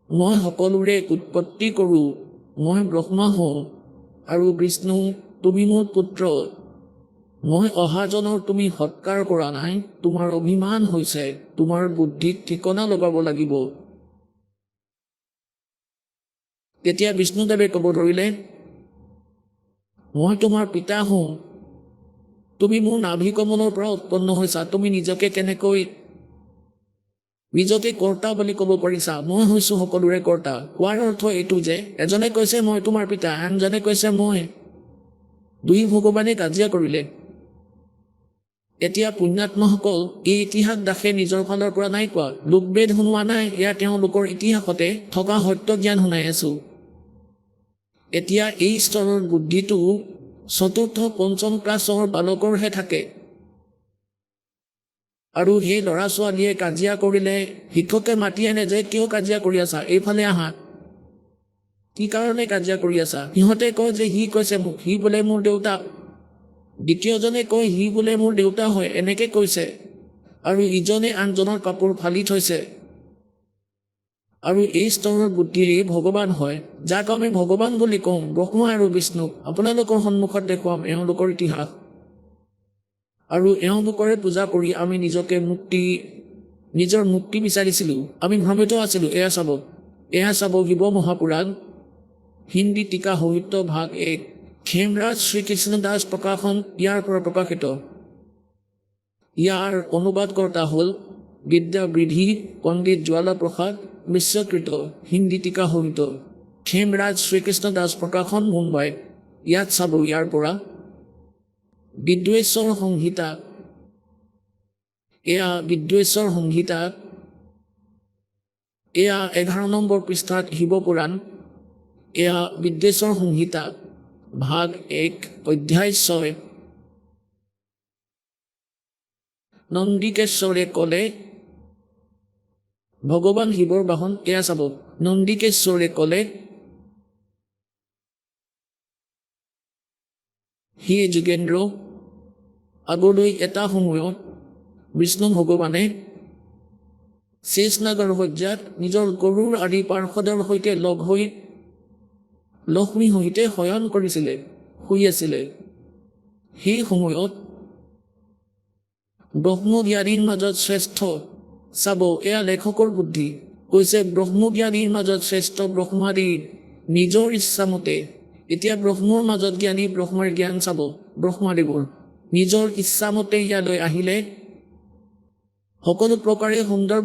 মই সকলোৰে উৎপত্তি কৰোঁ, মই ব্ৰহ্মা হওঁ, আৰু বিষ্ণু তুমি মোৰ পুত্ৰ, মই অহাজনৰ তুমি সৎকাৰ কৰা নাই, তোমাৰ অভিমান হৈছে, তোমাৰ বুদ্ধিত ঠিকনা লগাব লাগিব। তেতিয়া বিষ্ণুদেৱে ক'ব ধৰিলে, মই তোমাৰ পিতা হওঁ, তুমি মোৰ নাভি কমলৰ পৰা উৎপন্ন হৈছা, তুমি নিজকে কেনেকৈ নিজকে কৰ্তা বুলি ক'ব পাৰিছা? মই হৈছোঁ সকলোৰে কৰ্তা। কোৱাৰ অৰ্থ এইটো যে এজনে কৈছে মই তোমাৰ পিতা, আনজনে কৈছে মই। দুই ভগৱানে কাজিয়া কৰিলে। এতিয়া পুণ্যাত্মাসকল এই ইতিহাস দাসে নিজৰ ফালৰ পৰা নাই কোৱা, লোকবেদ শুনোৱা নাই, এয়া তেওঁলোকৰ ইতিহাসতে থকা সত্য জ্ঞান শুনাই আছো। এতিয়া এই স্তৰৰ বুদ্ধিটো চতুৰ্থ পঞ্চম ক্লাছৰ বালকৰহে থাকে। আৰু সেই ল'ৰা ছোৱালীয়ে কাজিয়া কৰিলে শিক্ষকে মাতি আনে যে কিয় কাজিয়া কৰি আছা, এইফালে আহা, কি কাৰণে কাজিয়া কৰি আছা? সিহঁতে কয় যে সি কৈছে মোক, সি বোলে মোৰ দেউতা। দ্বিতীয়জনে কয় সি বোলে মোৰ দেউতা হয়, এনেকে কৈছে। আৰু ইজনে আনজনৰ কাপোৰ ফালি থৈছে। আৰু এই স্তৰৰ বুদ্ধিৰে ভগৱান হয়, যাক আমি ভগৱান বুলি কওঁ, ব্ৰহ্মা আৰু বিষ্ণুক আপোনালোকৰ সন্মুখত দেখুৱাম এওঁলোকৰ ইতিহাস। আৰু এওঁলোকৰে পূজা কৰি আমি নিজৰ মুক্তি বিচাৰিছিলোঁ, আমি ভ্ৰমিত আছিলোঁ। এয়া চাব শিৱ মহাপুৰাণ, হিন্দী টিকা সাহিত্য ভাগ 1, খেমৰাজ শ্ৰীকৃষ্ণ দাস প্ৰকাশন, ইয়াৰ পৰা প্ৰকাশিত। ইয়াৰ অনুবাদকৰ্তা হ'ল বিদ্যাবৃদ্ধি পণ্ডিত জ্বালা প্ৰসাদ মিশ্ৰকৃত, হিন্দী টিকা সাহিত্য, খেমৰাজ শ্ৰীকৃষ্ণ দাস প্ৰকাশন, মুম্বাই। ইয়াত চাব ইয়াৰ পৰা বিদ্বেশ্বৰ সংহিতা। এয়া বিদ্বেশ্বৰ সংহিতা। এয়া 11 নম্বৰ পৃষ্ঠাত শিৱপুৰাণ। এয়া বিদ্বেশ্বৰ সংহিতা ভাগ 1 অধ্যায় 6। নন্দিকেশ্বৰে ক'লে, ভগৱান শিৱৰ বাহন। এয়া চাব, নন্দিকেশ্বৰে ক'লে, হে যোগেন্দ্ৰ, আগলৈ এটা সময়ত বিষ্ণু ভগৱানে শেষনাগৰ শয্যাত নিজৰ গৰুৰ আদি পাৰ্ষদৰ সৈতে লগ হৈ লক্ষ্মীৰ সৈতে শয়ন কৰিছিলে, শুই আছিলে। সেই সময়ত ব্ৰহ্মজ্ঞানীৰ মাজত শ্ৰেষ্ঠ, চাব এয়া লেখকৰ বুদ্ধি, কৈছে ব্ৰহ্মজ্ঞানীৰ মাজত শ্ৰেষ্ঠ ব্ৰহ্মাদীৰ নিজৰ ইচ্ছামতে। এতিয়া ব্ৰহ্মৰ মাজত জ্ঞানী ব্ৰহ্মাৰ জ্ঞান চাব, ব্ৰহ্মাদেৱৰ নিজৰ ইচ্ছামতে ইয়ালৈ আহিলে, সকলো প্ৰকাৰে সুন্দৰ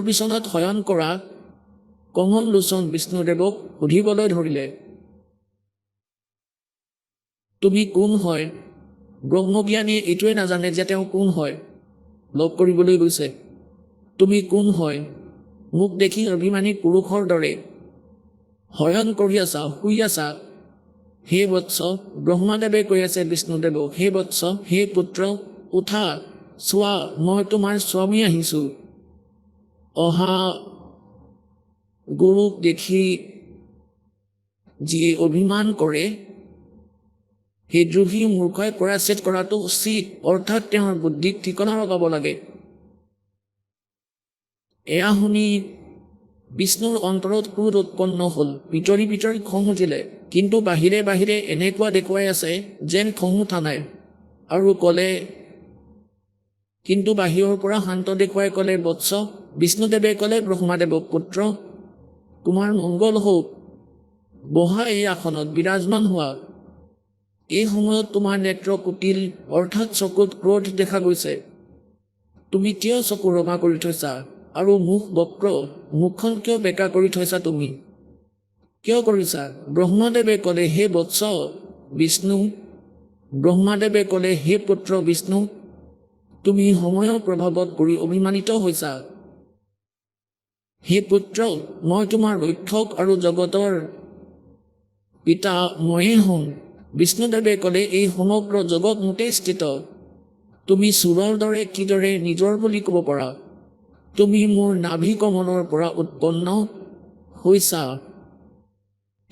বিচনাত শয়ন কৰা কমল লোচন বিষ্ণুদেৱক সুধিবলৈ ধৰিলে, তুমি কোন হয়? ব্ৰহ্মজ্ঞানীয়ে এইটোৱে নাজানে যে তেওঁ কোন হয়, লগ কৰিবলৈ গৈছে। তুমি কোন হয়? মোক দেখি অভিমানী পুৰুষৰ দৰে শয়ন কৰি আছা, শুই আছা। হে বৎস, ব্ৰহ্মাদেৱে কৈ আছে বিষ্ণুদেৱক, হে বৎস, হে পুত্ৰ, উঠা, চোৱা মই তোমাৰ স্বামী আহিছোঁ। অহা গুৰুক দেখি যিয়ে অভিমান কৰে, সেই দ্ৰোহী মূৰ্খই পৰাচিত কৰাটো উচিত, অৰ্থাৎ তেওঁৰ বুদ্ধিক ঠিকনা লগাব লাগে। এয়া শুনি বিষ্ণুৰ অন্তৰত ক্ৰোধ উৎপন্ন হ'ল, ভিতৰি খং উঠিলে, কিন্তু বাহিৰে বাহিৰে এনেকুৱা দেখুৱাই আছে যেন খং উঠা নাই। আৰু ক'লে, কিন্তু বাহিৰৰ পৰা শান্ত দেখুৱাই ক'লে, বৎস, বিষ্ণুদেৱে ক'লে ব্ৰহ্মাদেৱক, পুত্ৰ, তোমাৰ মংগল হওক, বহা এই আসনত বিৰাজমান হোৱা। এই সময়ত তোমাৰ নেত্ৰ কুটিল, অৰ্থাৎ চকুত ক্ৰোধ দেখা গৈছে। তুমি কিয় চকু ৰঙা কৰি থৈছা? আৰু মুখ বক্ৰ, মুখখন কিয় বেকা কৰি থৈছা তুমি? কিয় কৰিছা? ব্ৰহ্মদেৱে ক'লে, হে বৎস বিষ্ণু। ব্ৰহ্মদেৱে ক'লে, হে পুত্ৰ বিষ্ণু, তুমি সময়ৰ প্ৰভাৱত পৰি অভিমানিত হৈছা। হে পুত্ৰ, মই তোমাৰ ৰক্ষক আৰু জগতৰ পিতা ময়ে হওঁ। বিষ্ণুদেৱে ক'লে, এই সমগ্ৰ জগত মোতেই স্থিত। তুমি চোৰৰ দৰে কিদৰে নিজৰ বুলি ক'ব পাৰা? তুমি মোৰ নাভি কমলৰ পৰা উৎপন্ন হৈছা,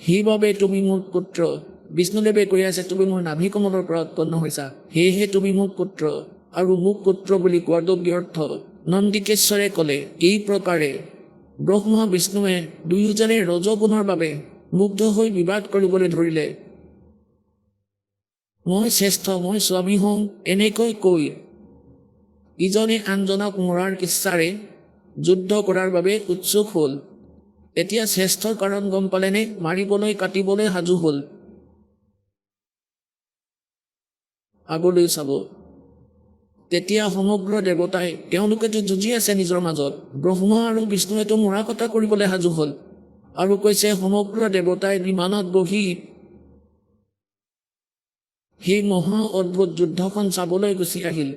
সেইবাবে তুমি মোৰ পুত্ৰ। বিষ্ণুদেৱে কৈ আছে, তুমি মোৰ নাভি কমলৰ পৰা উৎপন্ন হৈছা, সেয়েহে তুমি মোৰ পুত্ৰ। আৰু মোক পুত্ৰ বুলি কোৱাটো ব্যৰ্থ। নন্দিকেশ্বৰে ক'লে, এই প্ৰকাৰে ব্ৰহ্মা বিষ্ণুৱে দুয়োজনে ৰজগুণৰ বাবে মুগ্ধ হৈ বিবাদ কৰিবলৈ ধৰিলে। মই শ্ৰেষ্ঠ, মই স্বামী হওঁ, এনেকৈ কৈ ইজনে আনজনক মৰাৰ ইচ্ছাৰে যুদ্ধ কৰাৰ বাবে উৎসুক হ'ল। এতিয়া শ্ৰেষ্ঠৰ কাৰণ গম পালেনে? মাৰিবলৈ কাটিবলৈ সাজু হ'ল। আগলৈ চাব। তেতিয়া সমগ্ৰ দেৱতাই তেওঁলোকেতো যুঁজি আছে নিজৰ মাজত। ব্ৰহ্মা আৰু বিষ্ণুৱেতো মৰা কটা কৰিবলৈ সাজু হ'ল আৰু কৈছে, সমগ্ৰ দেৱতাই বিমানত বহি সেই মহা অদ্ভুত যুদ্ধখন চাবলৈ গুচি আহিল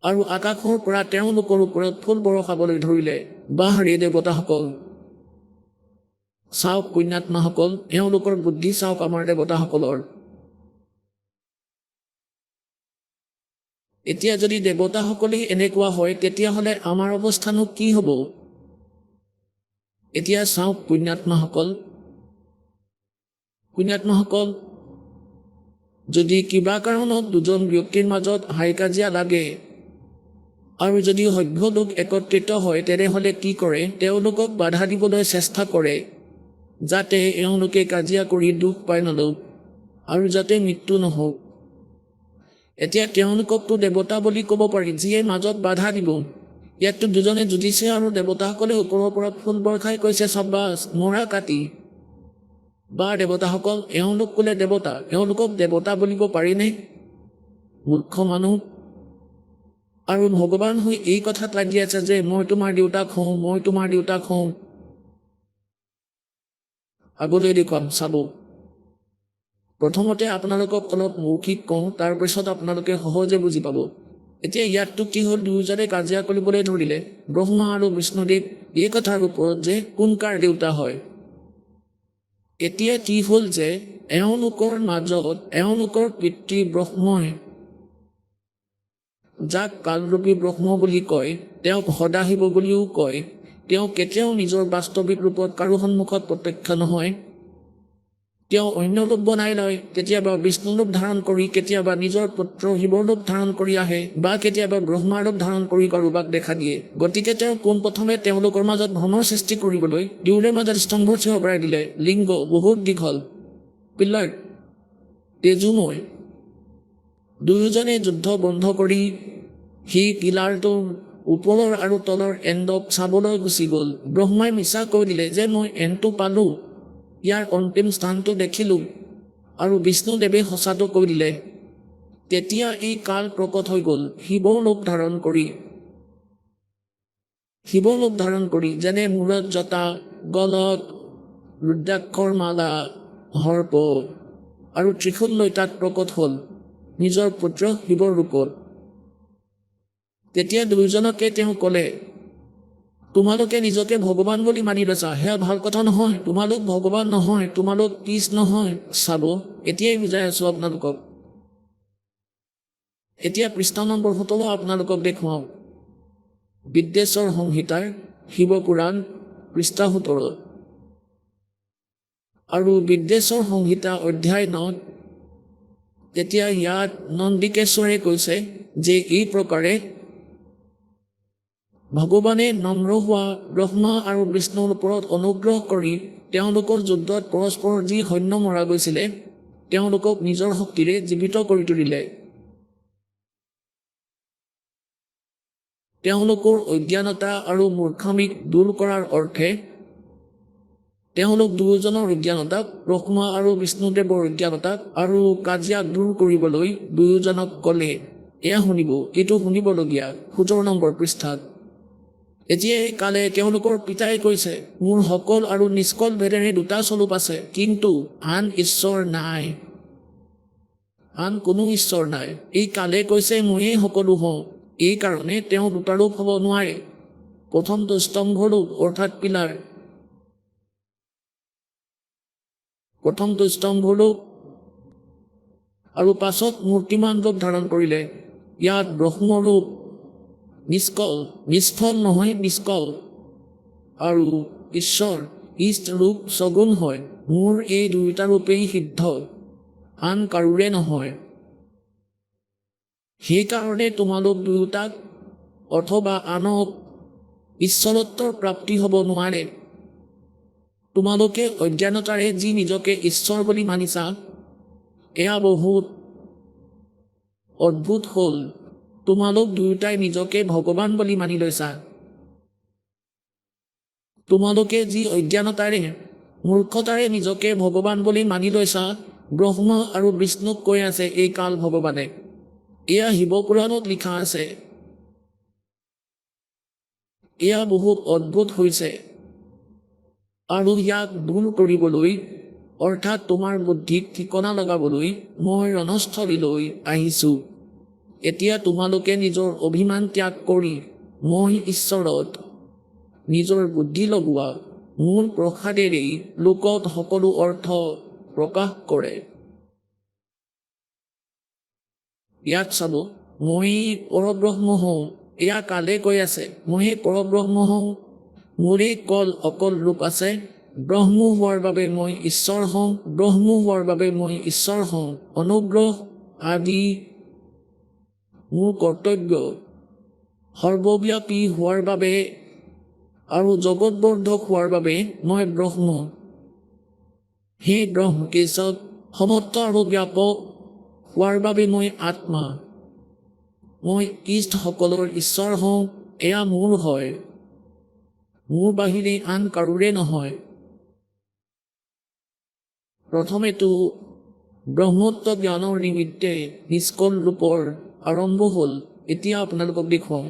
আৰু আকাশৰ পৰা তেওঁলোকৰ ওপৰত ফুল বৰষাবলৈ ধৰিলে। বাহৰে দেৱতাসকল চাওক, পুণ্যাত্মাসকল, এওঁলোকৰ বুদ্ধি চাওক আমাৰ দেৱতাসকলৰ। এতিয়া যদি দেৱতাসকলেই এনেকুৱা হয়, তেতিয়াহ'লে আমাৰ অৱস্থানো কি হ'ব? এতিয়া চাওক পুণ্যাত্মাসকল, পুণ্যাত্মাসকল, যদি কিবা কাৰণত দুজন ব্যক্তিৰ মাজত হাই কাজিয়া লাগে আৰু যদি সভ্য লোক একত্ৰিত হয়, তেনেহ'লে কি কৰে? তেওঁলোকক বাধা দিবলৈ চেষ্টা কৰে, যাতে এওঁলোকে কাজিয়া কৰি দুখ পাই নলওক আৰু যাতে মৃত্যু নহওক। এতিয়া তেওঁলোককতো দেৱতা বুলি ক'ব পাৰি, যিয়ে মাজত বাধা দিব। ইয়াততো দুজনে যুঁজিছে আৰু দেৱতাসকলে ওপৰৰ পৰা ফুল বৰষাই কৈছে, চাবাছ, মৰা কাটি। বা দেৱতাসকল, এওঁলোক ক'লে দেৱতা, এওঁলোকক দেৱতা বুলিব পাৰিনে? মূৰ্খ মানুহ। আৰু ভগৱান হৈ এই কথাত লাগি আছে যে মই তোমাৰ দেউতাক হওঁ, মই তোমাৰ দেউতাক হওঁ। আগলৈ দেখুৱাম, চাব। প্ৰথমতে আপোনালোকক অলপ মৌখিক কওঁ, তাৰপিছত আপোনালোকে সহজে বুজি পাব। এতিয়া ইয়াততো কি হ'ল, দুয়োজনে কাজিয়া কৰিবলৈ ধৰিলে, ব্ৰহ্মা আৰু বিষ্ণুদেৱ, এই কথাৰ ওপৰত যে কোন কাৰ দেউতা হয়। এতিয়া কি হ'ল যে এওঁলোকৰ মাজত এওঁলোকৰ পিতৃ ব্ৰহ্মই, যাক কালৰূপী ব্ৰহ্ম বুলি কয়, তেওঁক সদাশিৱ বুলিও কয়, তেওঁ কেতিয়াও নিজৰ বাস্তৱিক ৰূপত কাৰো সন্মুখত প্ৰত্যক্ষ নহয়। তেওঁ অন্য ৰূপ বনাই লয়, কেতিয়াবা বিষ্ণু ৰূপ ধাৰণ কৰি, কেতিয়াবা নিজৰ পুত্ৰ শিৱৰ ৰূপ ধাৰণ কৰি আহে, বা কেতিয়াবা ব্ৰহ্মাৰ ৰূপ ধাৰণ কৰি কাৰোবাক দেখা দিয়ে। গতিকে তেওঁ পোনপ্ৰথমে তেওঁলোকৰ মাজত ভ্ৰমৰ সৃষ্টি কৰিবলৈ দুয়োৰে মাজত স্তম্ভ থিয় কৰাই দিলে। লিংগ বহুত দীঘল, পিলাৰ তেজোময়। দুয়োজনে যুদ্ধ বন্ধ কৰি সেই পিলাৰটোৰ ওপৰৰ আৰু তলৰ এণ্ডক চাবলৈ গুচি গ'ল। ব্ৰহ্মাই মিছা কৈ দিলে যে মই এণ্ডটো পালোঁ, ইয়াৰ অন্তিম স্থানটো দেখিলোঁ, আৰু বিষ্ণুদেৱে সঁচাটো কৈ দিলে। তেতিয়া এই কাল প্ৰকট হৈ গ'ল, শিৱৰ ৰূপ ধাৰণ কৰি, যেনে মূৰত জটা, গলত ৰুদ্ৰাক্ষৰ মালা, সৰ্প আৰু ত্ৰিশূল লৈ তাত প্ৰকট হ'ল নিজৰ পুত্ৰ শিৱৰ ৰূপত। তেতিয়া দুয়োজনকে তেওঁ ক'লে, তোমালোকে নিজকে ভগৱান বুলি মানি লৈছা, সেয়া ভাল কথা নহয়। তোমালোক ভগৱান নহয়, তোমালোক পিছ নহয়। চাব, এতিয়াই বুজাই আছোঁ আপোনালোকক। এতিয়া পৃষ্ঠা নম্বৰ 17 আপোনালোকক দেখুৱাওঁ। বিদ্বেশ্বৰ সংহিতাৰ শিৱপুৰাণ পৃষ্ঠা 17 আৰু বিদ্বেশ্বৰ সংহিতা অধ্যায় 9। তেতিয়া ইয়াত নন্দিকেশ্বৰে কৈছে যে এই প্ৰকাৰে ভগৱানে নম্ৰ হোৱা ব্ৰহ্মা আৰু বিষ্ণুৰ ওপৰত অনুগ্ৰহ কৰি তেওঁলোকৰ যুদ্ধত পৰস্পৰৰ যি সৈন্য মৰা গৈছিলে, তেওঁলোকক নিজৰ শক্তিৰে জীৱিত কৰি তুলিলে। তেওঁলোকৰ অজ্ঞানতা আৰু মূৰ্খামিক দূৰ কৰাৰ অৰ্থে তেওঁলোক দুয়োজনৰ অজ্ঞানতাক, ব্ৰহ্মা আৰু বিষ্ণুদেৱৰ অজ্ঞানতাক আৰু কাজিয়াক দূৰ কৰিবলৈ দুয়োজনক ক'লে। এয়া শুনিব, এইটো শুনিবলগীয়া 17 নম্বৰ পৃষ্ঠাত। এতিয়া এই কালে তেওঁলোকৰ পিতাই কৈছে, মোৰ সকল আৰু নিষ্কল ভেদেৰে দুটা স্বৰূপ আছে, কিন্তু আন ঈশ্বৰ নাই, আন কোনো ঈশ্বৰ নাই। এই কালে কৈছে ময়েই সকলো হওঁ, এই কাৰণে তেওঁ দুটা ৰূপ হ'ব নোৱাৰে। প্ৰথমটো স্তম্ভৰূপ অৰ্থাৎ পিলাৰ, প্ৰথমটো স্তম্ভৰূপ আৰু পাছত মূৰ্তিমান ৰূপ ধাৰণ কৰিলে। ইয়াত ব্ৰহ্মৰূপ নিষ্কল, নিষ্ফল নহয় নিষ্কল, আৰু ঈশ্বৰ ইষ্ট ৰূপ সগুণ হয়। মোৰ এই দুয়োটা ৰূপেই সিদ্ধ, আন কাৰোৰে নহয়। সেইকাৰণে তোমালোক দুয়োটাক অথবা আনক ঈশ্বৰত্বৰ প্ৰাপ্তি হ'ব নোৱাৰে। তোমালোকে অজ্ঞানতাৰে যি নিজকে ঈশ্বৰ বুলি মানিছা, এয়া বহুত অদ্ভুত হ'ল। তোমালোক দুয়োটাই নিজকে ভগৱান বুলি মানি লৈছা। তোমালোকে যি অজ্ঞানতাৰে মূৰ্খতাৰে নিজকে ভগৱান বুলি মানি লৈছা, ব্ৰহ্ম আৰু বিষ্ণুক কৈ আছে এই কাল ভগৱানে। এয়া শিৱপুৰাণত লিখা আছে। এয়া বহুত অদ্ভুত হৈছে, আৰু ইয়াক দূৰ কৰিবলৈ অৰ্থাৎ তোমাৰ বুদ্ধিক ঠিকনা লগাবলৈ মই ৰণস্থলীলৈ আহিছোঁ। এতিয়া তোমালোকে নিজৰ অভিমান ত্যাগ কৰি মই ঈশ্বৰত নিজৰ বুদ্ধি লগোৱা। মোৰ প্ৰসাদেৰেই লোকত সকলো অৰ্থ প্ৰকাশ কৰে। ইয়াত চাব, মই পৰব্ৰহ্ম হওঁ, এয়া কালে কৈ আছে মই পৰব্ৰহ্ম হওঁ। মোৰেই অকল ৰূপ আছে। ব্ৰহ্ম হোৱাৰ বাবে মই ঈশ্বৰ হওঁ, ব্ৰহ্ম হোৱাৰ বাবে মই ঈশ্বৰ হওঁ। অনুগ্ৰহ আদি মোৰ কৰ্তব্য। সৰ্বব্যাপী হোৱাৰ বাবে আৰু জগতবৰ্ধক হোৱাৰ বাবে মই ব্ৰহ্ম। সেই ব্ৰহ্মকেশৱ সমত্ব আৰু ব্যাপক হোৱাৰ বাবে মই আত্মা। মই ইষ্টসকলৰ ঈশ্বৰ হওঁ, এয়া মোৰ হয়, মোৰ বাহিৰে আন কাৰোৰে নহয়। প্ৰথমেতো ব্ৰহ্মত্ব জ্ঞানৰ নিমিত্তে নিষ্কল ৰূপৰ আৰম্ভ হ'ল। এতিয়া আপোনালোকক দেখুৱাওঁ,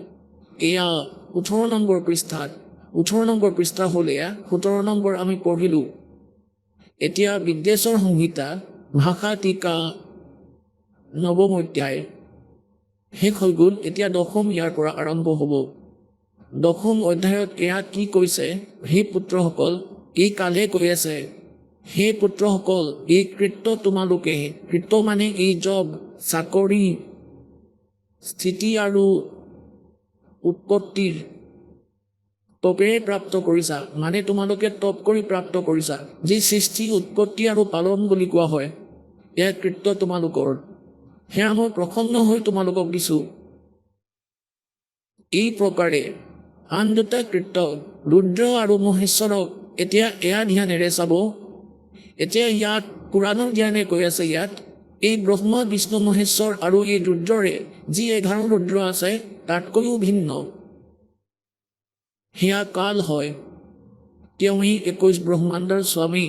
এয়া 18 নম্বৰ পৃষ্ঠাত। 18 নম্বৰ পৃষ্ঠা হ'ল এয়া, 17 নম্বৰ আমি পঢ়িলোঁ। এতিয়া বিদ্বেশ্বৰ সংহিতা ভাষা টীকা নৱম অধ্যায় শেষ হৈ গ'ল। এতিয়া দশম ইয়াৰ পৰা আৰম্ভ হ'ব। দশম অধ্যায়ত এয়া কি কৈছে, হে পুত্ৰসকল, এই কালে কৈ আছে, হে পুত্ৰসকল, এই কৃত্য তোমালোকে, কৃত্য মানে এই জব, চাকৰি, স্থিতি আৰু উৎপত্তিৰ তপেৰে প্ৰাপ্ত কৰিছা। মানে তোমালোকে তপ কৰি প্ৰাপ্ত কৰিছা। যি সৃষ্টি, উৎপত্তি আৰু পালন বুলি কোৱা হয়, এয়া কৃত্য তোমালোকৰ। সেয়া মই প্ৰসন্ন হৈ তোমালোকক দিছোঁ। এই প্ৰকাৰে আন দুটা কৃত্য, ৰুদ্ৰ আৰু মহেশ্বৰক এতিয়া এয়া ধ্যানেৰে চাব। এতিয়া ইয়াত পুৰাণৰ জ্ঞানে কৈ আছে, ইয়াত এই ব্ৰহ্ম বিষ্ণু মহেশ্বৰ আৰু এই ৰুদ্ৰৰে যি 11 ৰুদ্ৰ আছে তাতকৈও ভিন্ন। সেয়া কাল হয়। তেওঁই 21 ব্ৰহ্মাণ্ডৰ স্বামী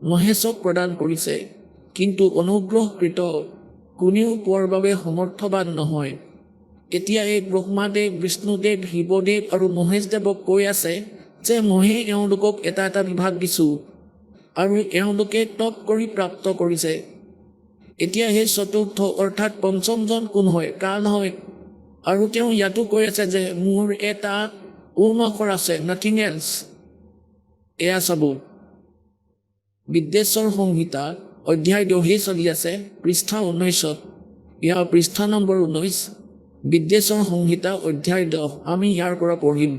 মহেশক প্ৰদান কৰিছে, কিন্তু অনুগ্ৰহকৃত কোনেও পোৱাৰ বাবে সমৰ্থবান নহয়। এতিয়া এই ব্ৰহ্মাদেৱ, বিষ্ণুদেৱ, শিৱদেৱ আৰু মহেশদেৱক কৈ আছে যে ময়ে এওঁলোকক এটা এটা বিভাগ দিছোঁ আৰু এওঁলোকে তপ কৰি প্ৰাপ্ত কৰিছে। এতিয়া সেই চতুৰ্থ অৰ্থাৎ পঞ্চমজন কোন হয়, কাল হয়। আৰু তেওঁ ইয়াতো কৈ আছে যে মোৰ এটা অক্ষৰ আছে, নাথিং এলছ। এয়া চাব, বিদ্বেশ্বৰ সংহিতা অধ্যায় 10 চলি আছে, পৃষ্ঠা 19ত। ইয়াৰ পৃষ্ঠা নম্বৰ 19, বিদ্বেশ্বৰ সংহিতা অধ্যায় 10। আমি ইয়াৰ পৰা পঢ়িম।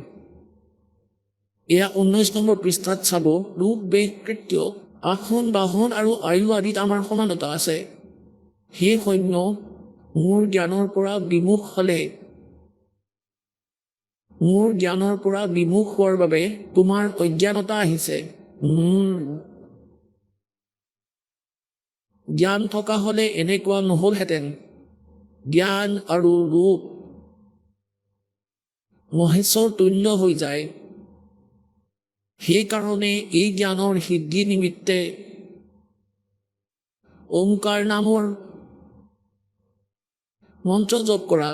এয়া 19 নম্বৰ পৃষ্ঠাত চাব, ৰূপ, বেগ, কৃত্য, আসন, বাহন আৰু আয়ু আদিত আমাৰ সমানতা আছে। সেই সৈন্য মোৰ জ্ঞানৰ পৰা বিমুখ হ'লে, মোৰ জ্ঞানৰ পৰা বিমুখ হোৱাৰ বাবে তোমাৰ অজ্ঞানতা আহিছে। জ্ঞান থকা হ'লে এনেকুৱা নহ'লহেঁতেন। জ্ঞান আৰু ৰূপ মহেশ্বৰ তুল্য হৈ যায়। সেইকাৰণে এই জ্ঞানৰ সিদ্ধি নিমিত্তে ওমকাৰ নামৰ মন্ত্ৰ জপ কৰা।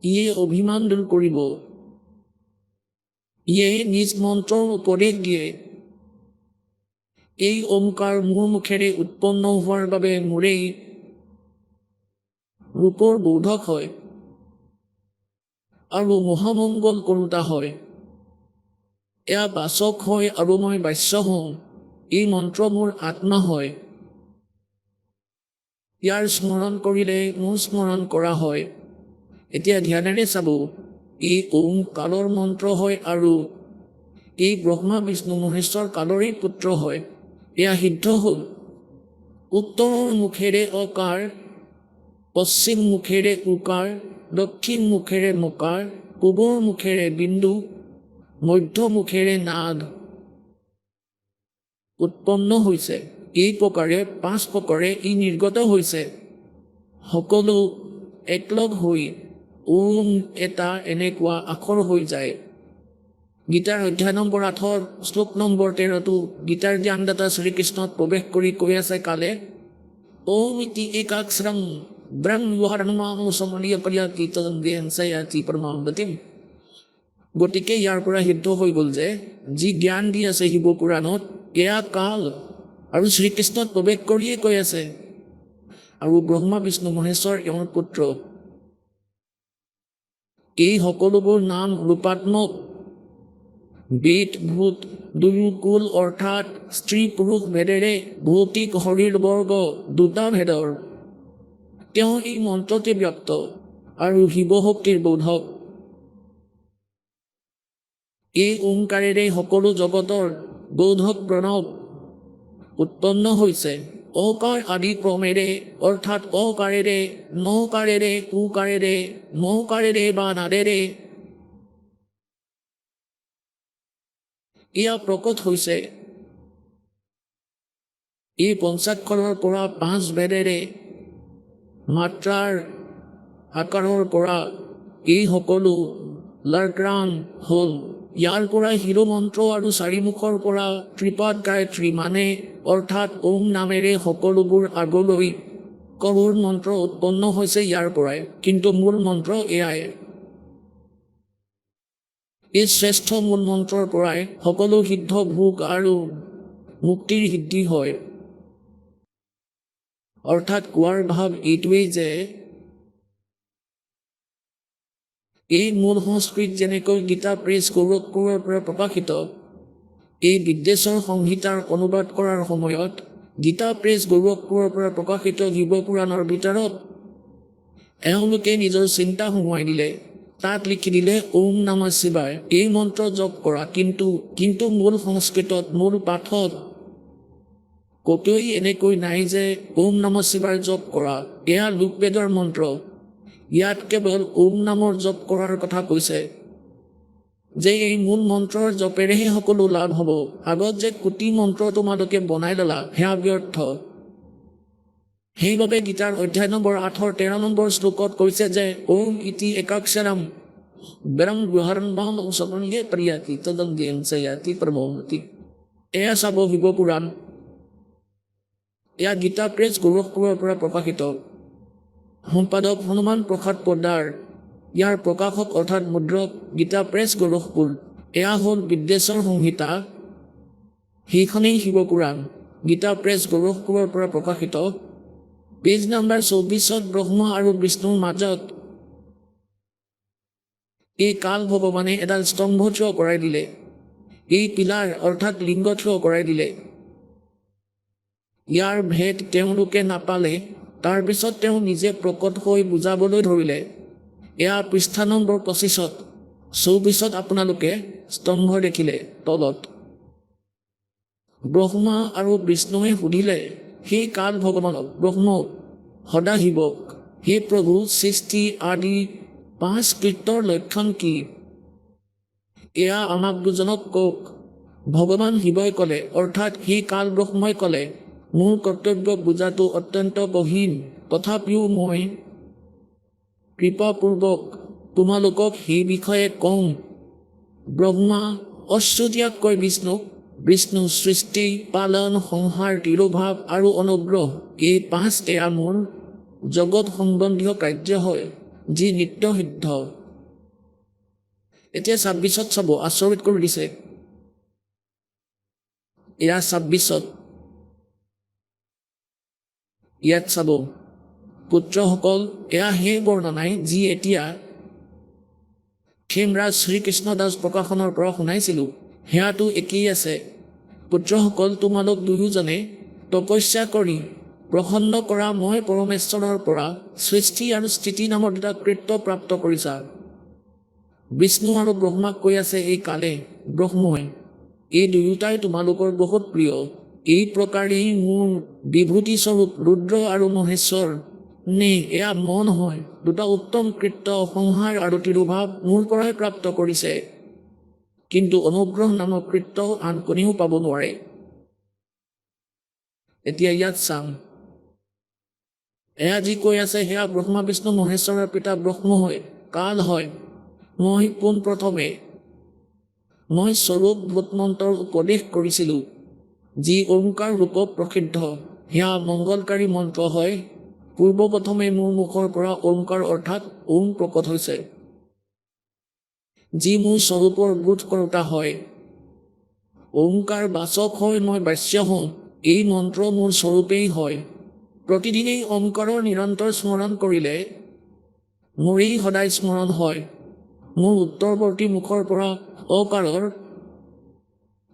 ইয়ে অভিমান দূৰ কৰিব। ইয়ে নিজ মন্ত্ৰৰ উপদেশ দিয়ে। এই ওমকাৰ মোৰ মুখেৰে উৎপন্ন হোৱাৰ বাবে মোৰেই ৰূপৰ বোধক হয় আৰু মহামংগল কৰোতা হয়। এয়া বাচক হয় আৰু মই বাচ্য হওঁ। এই মন্ত্ৰ মোৰ আত্মা হয়। ইয়াৰ স্মৰণ কৰিলে মোৰ স্মৰণ কৰা হয়। এতিয়া ধ্যানেৰে চাব, এই ওম কালৰ মন্ত্ৰ হয় আৰু এই ব্ৰহ্মা বিষ্ণু মহেশ্বৰ কালৰেই পুত্ৰ হয়। এয়া সিদ্ধ হ'ল। উত্তৰৰ মুখেৰে অকাৰ, পশ্চিম মুখেৰে উকাৰ, দক্ষিণ মুখেৰে মকাৰ, পূবৰ মুখেৰে বিন্দু, মধ্য মুখেৰে নাদ উৎপন্ন হৈছে। এই প্ৰকাৰে 5 প্ৰকাৰে ই নিৰ্গত হৈছে। সকলো একলগ হৈ ওম এটা এনেকুৱা আখৰ হৈ যায়। গীতাৰ অধ্যায় নম্বৰ 8 শ্লোক নম্বৰ 13 গীতাৰ জ্ঞানদাতা শ্ৰীকৃষ্ণত প্ৰৱেশ কৰি কৈ আছে কালে, ওম ইতি একাক্ষৰং ব্ৰহ্মৱহাৰণমাং সমনীয় পৰ্যাতি তদন্দেন সয়াতি পৰমাগতিম। গতিকে ইয়াৰ পৰা সিদ্ধ হৈ গ'ল যে যি জ্ঞান দি আছে শিৱ পুৰাণত, এয়া কাল আৰু শ্ৰীকৃষ্ণত প্ৰৱেশ কৰিয়ে কৈ আছে। আৰু ব্ৰহ্মা বিষ্ণু মহেশ্বৰ এওঁৰ পুত্ৰ। এই সকলোবোৰ নাম ৰূপাত্মক। বেদ ভূত দুয়োকুল অৰ্থাৎ স্ত্ৰী পুৰুষ ভেদেৰে ভৌতিক শৰীৰ বৰ্গ দুটা ভেদৰ তেওঁ এই মন্ত্ৰতে ব্যক্ত আৰু শিৱশক্তিৰ বোধক। এই ওংকাৰেৰে সকলো জগতৰ বোধক প্ৰণৱ উৎপন্ন হৈছে। অকাৰ আদি ক্ৰমেৰে অৰ্থাৎ অকাৰেৰে, নকাৰেৰে, উকাৰেৰে, মকাৰেৰে বা নাদেৰে এয়া প্ৰকট হৈছে। এই পঞ্চাক্ষৰৰ পৰা 5 ভেদেৰে মাত্ৰাৰ আকাৰৰ পৰা এই সকলো লাৰ্গ্ৰাম হ'ল। ইয়াৰ পৰা হিৰো মন্ত্ৰ আৰু 4 মুখৰ পৰা ত্ৰিপাদ গায়ত্ৰী মানে অৰ্থাৎ ওম নামেৰে সকলোবোৰ আগলৈ কৰোৰ মন্ত্ৰ উৎপন্ন হৈছে ইয়াৰ পৰাই। কিন্তু মূল মন্ত্ৰ এয়াই। এই শ্ৰেষ্ঠ মূল মন্ত্ৰৰ পৰাই সকলো সিদ্ধ ভোগ আৰু মুক্তিৰ সিদ্ধি হয়। অৰ্থাৎ কোৱাৰ ভাৱ এইটোৱেই যে এই মূল সংস্কৃত যেনেকৈ গীতা প্ৰেছ গোৰখপুৰৰ পৰা প্ৰকাশিত, এই বিদ্বেশ্বৰ সংহিতাৰ অনুবাদ কৰাৰ সময়ত গীতা প্ৰেছ গোৰখপুৰৰ পৰা প্ৰকাশিত শিৱ পুৰাণৰ ভিতৰত এওঁলোকে নিজৰ চিন্তা সোমোৱাই দিলে। তাত লিখি দিলে ওম নমঃ শিৱায়। এই মন্ত্ৰ জপ কৰা, কিন্তু মূল সংস্কৃতত মূল পাঠত ক'তোৱেই এনেকৈ নাই যে ওম নমঃ শিৱায় জপ কৰা। এয়া লোকবেদৰ মন্ত্ৰ। ইয়াত কেৱল ওম নামৰ জপ কৰাৰ কথা কৈছে যে এই মূল মন্ত্ৰৰ জপেৰেহে সকলো লাভ হ'ব। আগত যে কোটি মন্ত্ৰ তোমালোকে বনাই ল'লা সেয়া ব্যৰ্থ। সেইবাবে গীতাৰ অধ্যায় নম্বৰ 8 13 নম্বৰ শ্লোকত কৈছে যে ওম ইতি একাক্ষৰম ব্ৰহ্মৱহাৰণমাং সমনীয় পৰ্যাতি তদন্দেন সয়াতি পৰমাগতিম। এয়া চাব শিৱ পুৰাণ। এয়া গীতা প্ৰেছ গোৰখপুৰৰ পৰা প্ৰকাশিত। সম্পাদক হনুমান প্ৰসাদ পোদ্দাৰ। ইয়াৰ প্ৰকাশক অৰ্থাৎ মুদ্ৰক গীতা প্ৰেছ গোৰখপুৰ। এয়া হ'ল বিদ্বেশ্বৰ সংহিতা। সেইখনেই শিৱ পুৰাণ। গীতা প্ৰেছ গোৰখপুৰৰ পৰা প্ৰকাশিত। পেজ নম্বৰ 24 ব্ৰহ্মা আৰু বিষ্ণুৰ মাজত এই কাল ভগৱানে এডাল স্তম্ভ থিয় কৰাই দিলে। এই পিলাৰ অৰ্থাৎ লিংগ থিয় কৰাই দিলে। ইয়াৰ ভেদ তেওঁলোকে নাপালে। তাৰপিছত তেওঁ নিজে প্ৰকট হৈ বুজাবলৈ ধৰিলে। এয়া পৃষ্ঠা নম্বৰ 25 24 আপোনালোকে স্তম্ভ দেখিলে তলত। ব্ৰহ্মা আৰু বিষ্ণুৱে সুধিলে সেই কাল ভগৱানক, ব্ৰহ্মক, সদাশিৱক, হে প্ৰভু সৃষ্টি আদি 5 কৃত্যৰ লক্ষণ কি? এয়া আমাক দুজনক কওক। ভগৱান শিৱই ক'লে, অৰ্থাৎ সেই কাল ব্ৰহ্মই ক'লে, মোৰ কৰ্তব্য বুজাটো অত্যন্ত কঠিন, তথাপিও মই কৃপাপূৰ্বক তোমালোকক সেই বিষয়ে কওঁ। ব্ৰহ্মা অচ্যুতীয়াকৈ বিষ্ণুক, বিষ্ণু সৃষ্টি, পালন, সংহাৰ, তিৰোভাৱ আৰু অনুগ্ৰহ, এই 5 এয়া মোৰ জগত সম্বন্ধীয় কাৰ্য হয়। যি নিত্যসিদ্ধ। এতিয়া 26ত চাব, আচৰিত কৰি দিছে। এয়া 26ত ইয়াত চাব, পুত্ৰসকল, এয়া সেই বৰ্ণনাই যি এতিয়া খেমৰাজ শ্ৰীকৃষ্ণ দাস প্ৰকাশনৰ পৰা শুনাইছিলোঁ, সেয়াটো একেই আছে। পুত্ৰসকল, তোমালোক দুয়োজনে তপস্যা কৰি প্ৰসন্ন কৰা মই পৰমেশ্বৰৰ পৰা সৃষ্টি আৰু স্থিতি নামৰ দুটা কৃত্য প্ৰাপ্ত কৰিছা। বিষ্ণু আৰু ব্ৰহ্মাক কৈ আছে এই কালে ব্ৰহ্মই, এই দুয়োটাই তোমালোকৰ বহুত প্ৰিয়। এই প্ৰকাৰেই মোৰ বিভূতিস্বৰূপ ৰুদ্ৰ আৰু মহেশ্বৰ এয়া মন হয় দুটা উত্তম কৃত্য সংহাৰ আৰু তিৰুভাৱ মোৰ পৰাই প্ৰাপ্ত কৰিছে, কিন্তু অনুগ্ৰহ নামক কৃত্য আন কোনেও পাব নোৱাৰে। এতিয়া ইয়াত চাম, এয়া যি কৈ আছে সেয়া ব্ৰহ্মা বিষ্ণু মহেশ্বৰৰ পিতা ব্ৰহ্ম হয়, কাল হয়। মই পোনপ্ৰথমে মই স্বৰূপ মন্ত্ৰৰ উপদেশ কৰিছিলোঁ, যি ওংকাৰ ৰূপ প্ৰসিদ্ধ, সেয়া মংগলকাৰী মন্ত্ৰ হয়। পূৰ্বপ্ৰথমে মোৰ মুখৰ পৰা ওংকাৰ অৰ্থাৎ ওং প্ৰকট হৈছে, যি মোৰ স্বৰূপৰ বোধ কৰোতা হয়। ওংকাৰ বাচক হয়, মই বাচ্য হওঁ। এই মন্ত্ৰ মোৰ স্বৰূপেই হয়। প্ৰতিদিনেই ওংকাৰৰ নিৰন্তৰ স্মৰণ কৰিলে মোৰেই সদায় স্মৰণ হয়। মোৰ উত্তৰৱৰ্তী মুখৰ পৰা অকাৰৰ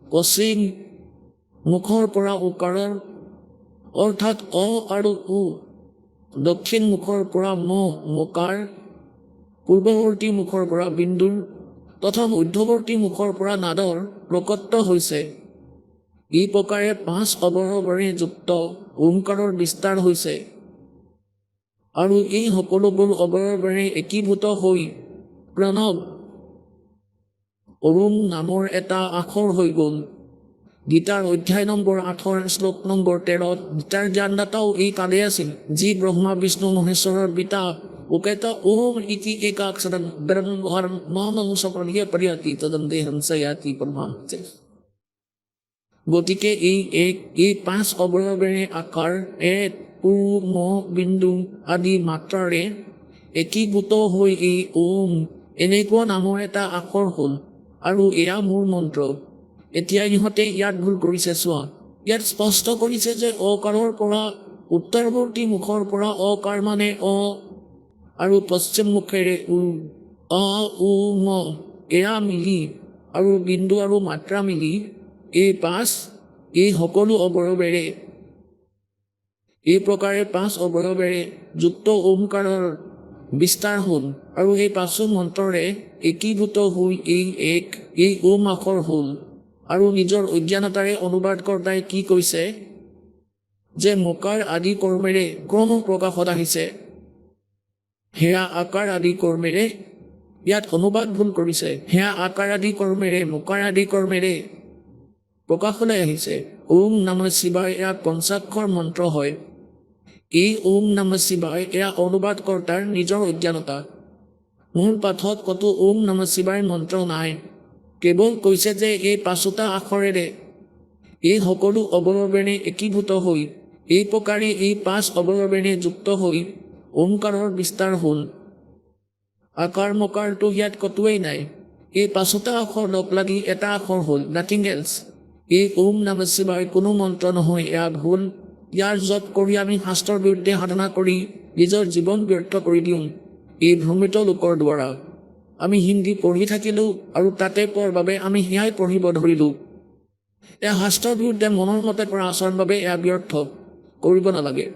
কচিং, মুখৰ পৰা উকাৰৰ অৰ্থাৎ অ আৰু উ, দক্ষিণ মুখৰ পৰা মকাৰ, পূৰ্বৱৰ্তী মুখৰ পৰা বিন্দুৰ তথা মধ্যৱৰ্তী মুখৰ পৰা নাদৰ প্ৰকট হৈছে। এই প্ৰকাৰে 5 অৱয়ৱেৰে যুক্ত ওংকাৰৰ বিস্তাৰ হৈছে আৰু এই সকলোবোৰ অৱয়ৱেৰে একীভূত হৈ প্ৰণৱ অৰুণ নামৰ এটা আখৰ হৈ গ'ল। গীতাৰ অধ্যায় নম্বৰ 8 শ্লোক নম্বৰ 13 গীতাৰ জ্ঞানদাতাও এই কালে আছিল, যি ব্ৰহ্মা বিষ্ণু মহেশ্বৰৰ পিতা উকেত ওম ইতি একাক্ষৰং ব্ৰহ্মহৰং মহামংসপৰিয়ে পৰ্যাতি তদন্তে হংসয়াতি ব্ৰহ্মান্তে। গতিকে এই 5 অৱয়ৱেৰে আকাৰ পূ ম বিন্দু আদি মাত্ৰাৰে একীভূত হৈ এই ওম এনেকুৱা নামৰ এটা আখৰ হ'ল আৰু এয়া মোৰ মন্ত্ৰ। এতিয়া ইহঁতে ইয়াত ভুল কৰিছে চোৱা, ইয়াত স্পষ্ট কৰিছে যে অকাৰৰ পৰা উত্তৰৱৰ্তী মুখৰ পৰা অকাৰ মানে অ আৰু পশ্চিম মুখেৰে উ, অ উ ম এয়া মিলি আৰু বিন্দু আৰু মাত্ৰা মিলি এই 5 এই সকলো অৱয়ৱেৰে এই প্ৰকাৰে 5 অৱয়ৱেৰে যুক্ত ওমকাৰৰ বিস্তাৰ হ'ল আৰু এই 5 মন্ত্ৰৰে একীভূত হৈ এই ওম আখৰ হ'ল। আৰু নিজৰ অজ্ঞানতাৰে অনুবাদকৰ্তাই কি কৈছে যে মকাৰ আদি কৰ্মেৰে ক্ৰম প্ৰকাশত আহিছে, সেয়া আকাৰ আদি কৰ্মেৰে, ইয়াত অনুবাদ ভুল কৰিছে। সেয়া আকাৰ আদি কৰ্মেৰে মকাৰ আদি কৰ্মেৰে প্ৰকাশলৈ আহিছে। ওম নমঃ শিৱায় এয়া পঞ্চাক্ষৰ মন্ত্ৰ হয়। এই ওম নমঃ শিৱায় এয়া অনুবাদকৰ্তাৰ নিজৰ অজ্ঞানতা। মূল পাঠত কতো ওম নমঃ শিৱায় মন্ত্ৰ নাই, কেৱল কৈছে যে এই 5টা আখৰেৰে এই সকলো অৱয়ৱেৰে একীভূত হৈ এই প্ৰকাৰে এই 5 অৱয়ৱেৰে যুক্ত হৈ ওমকাৰৰ বিস্তাৰ হ'ল। আকাৰ মকাৰটো ইয়াত কতোৱেই নাই, এই 5টা আখৰ লগ লাগি এটা আখৰ হ'ল, নাথিং এলছ। এই ওম নমঃ শিৱায় কোনো মন্ত্ৰ নহয়, এয়া ভুল। ইয়াৰ জপ কৰি আমি শাস্ত্ৰৰ বিৰুদ্ধে সাধনা কৰি নিজৰ জীৱন ব্যৰ্থ কৰি দিওঁ এই ভ্ৰমিত লোকৰ দ্বাৰা। আমি হিন্দী পঢ়ি থাকিলোঁ আৰু তাতে পোৱাৰ বাবে আমি সেয়াই পঢ়িব ধৰিলোঁ। এয়া শাস্ত্ৰৰ বিৰুদ্ধে মনৰ মতে কৰা আচৰণ বাবে এয়া ব্যৰ্থ কৰিব নালাগে।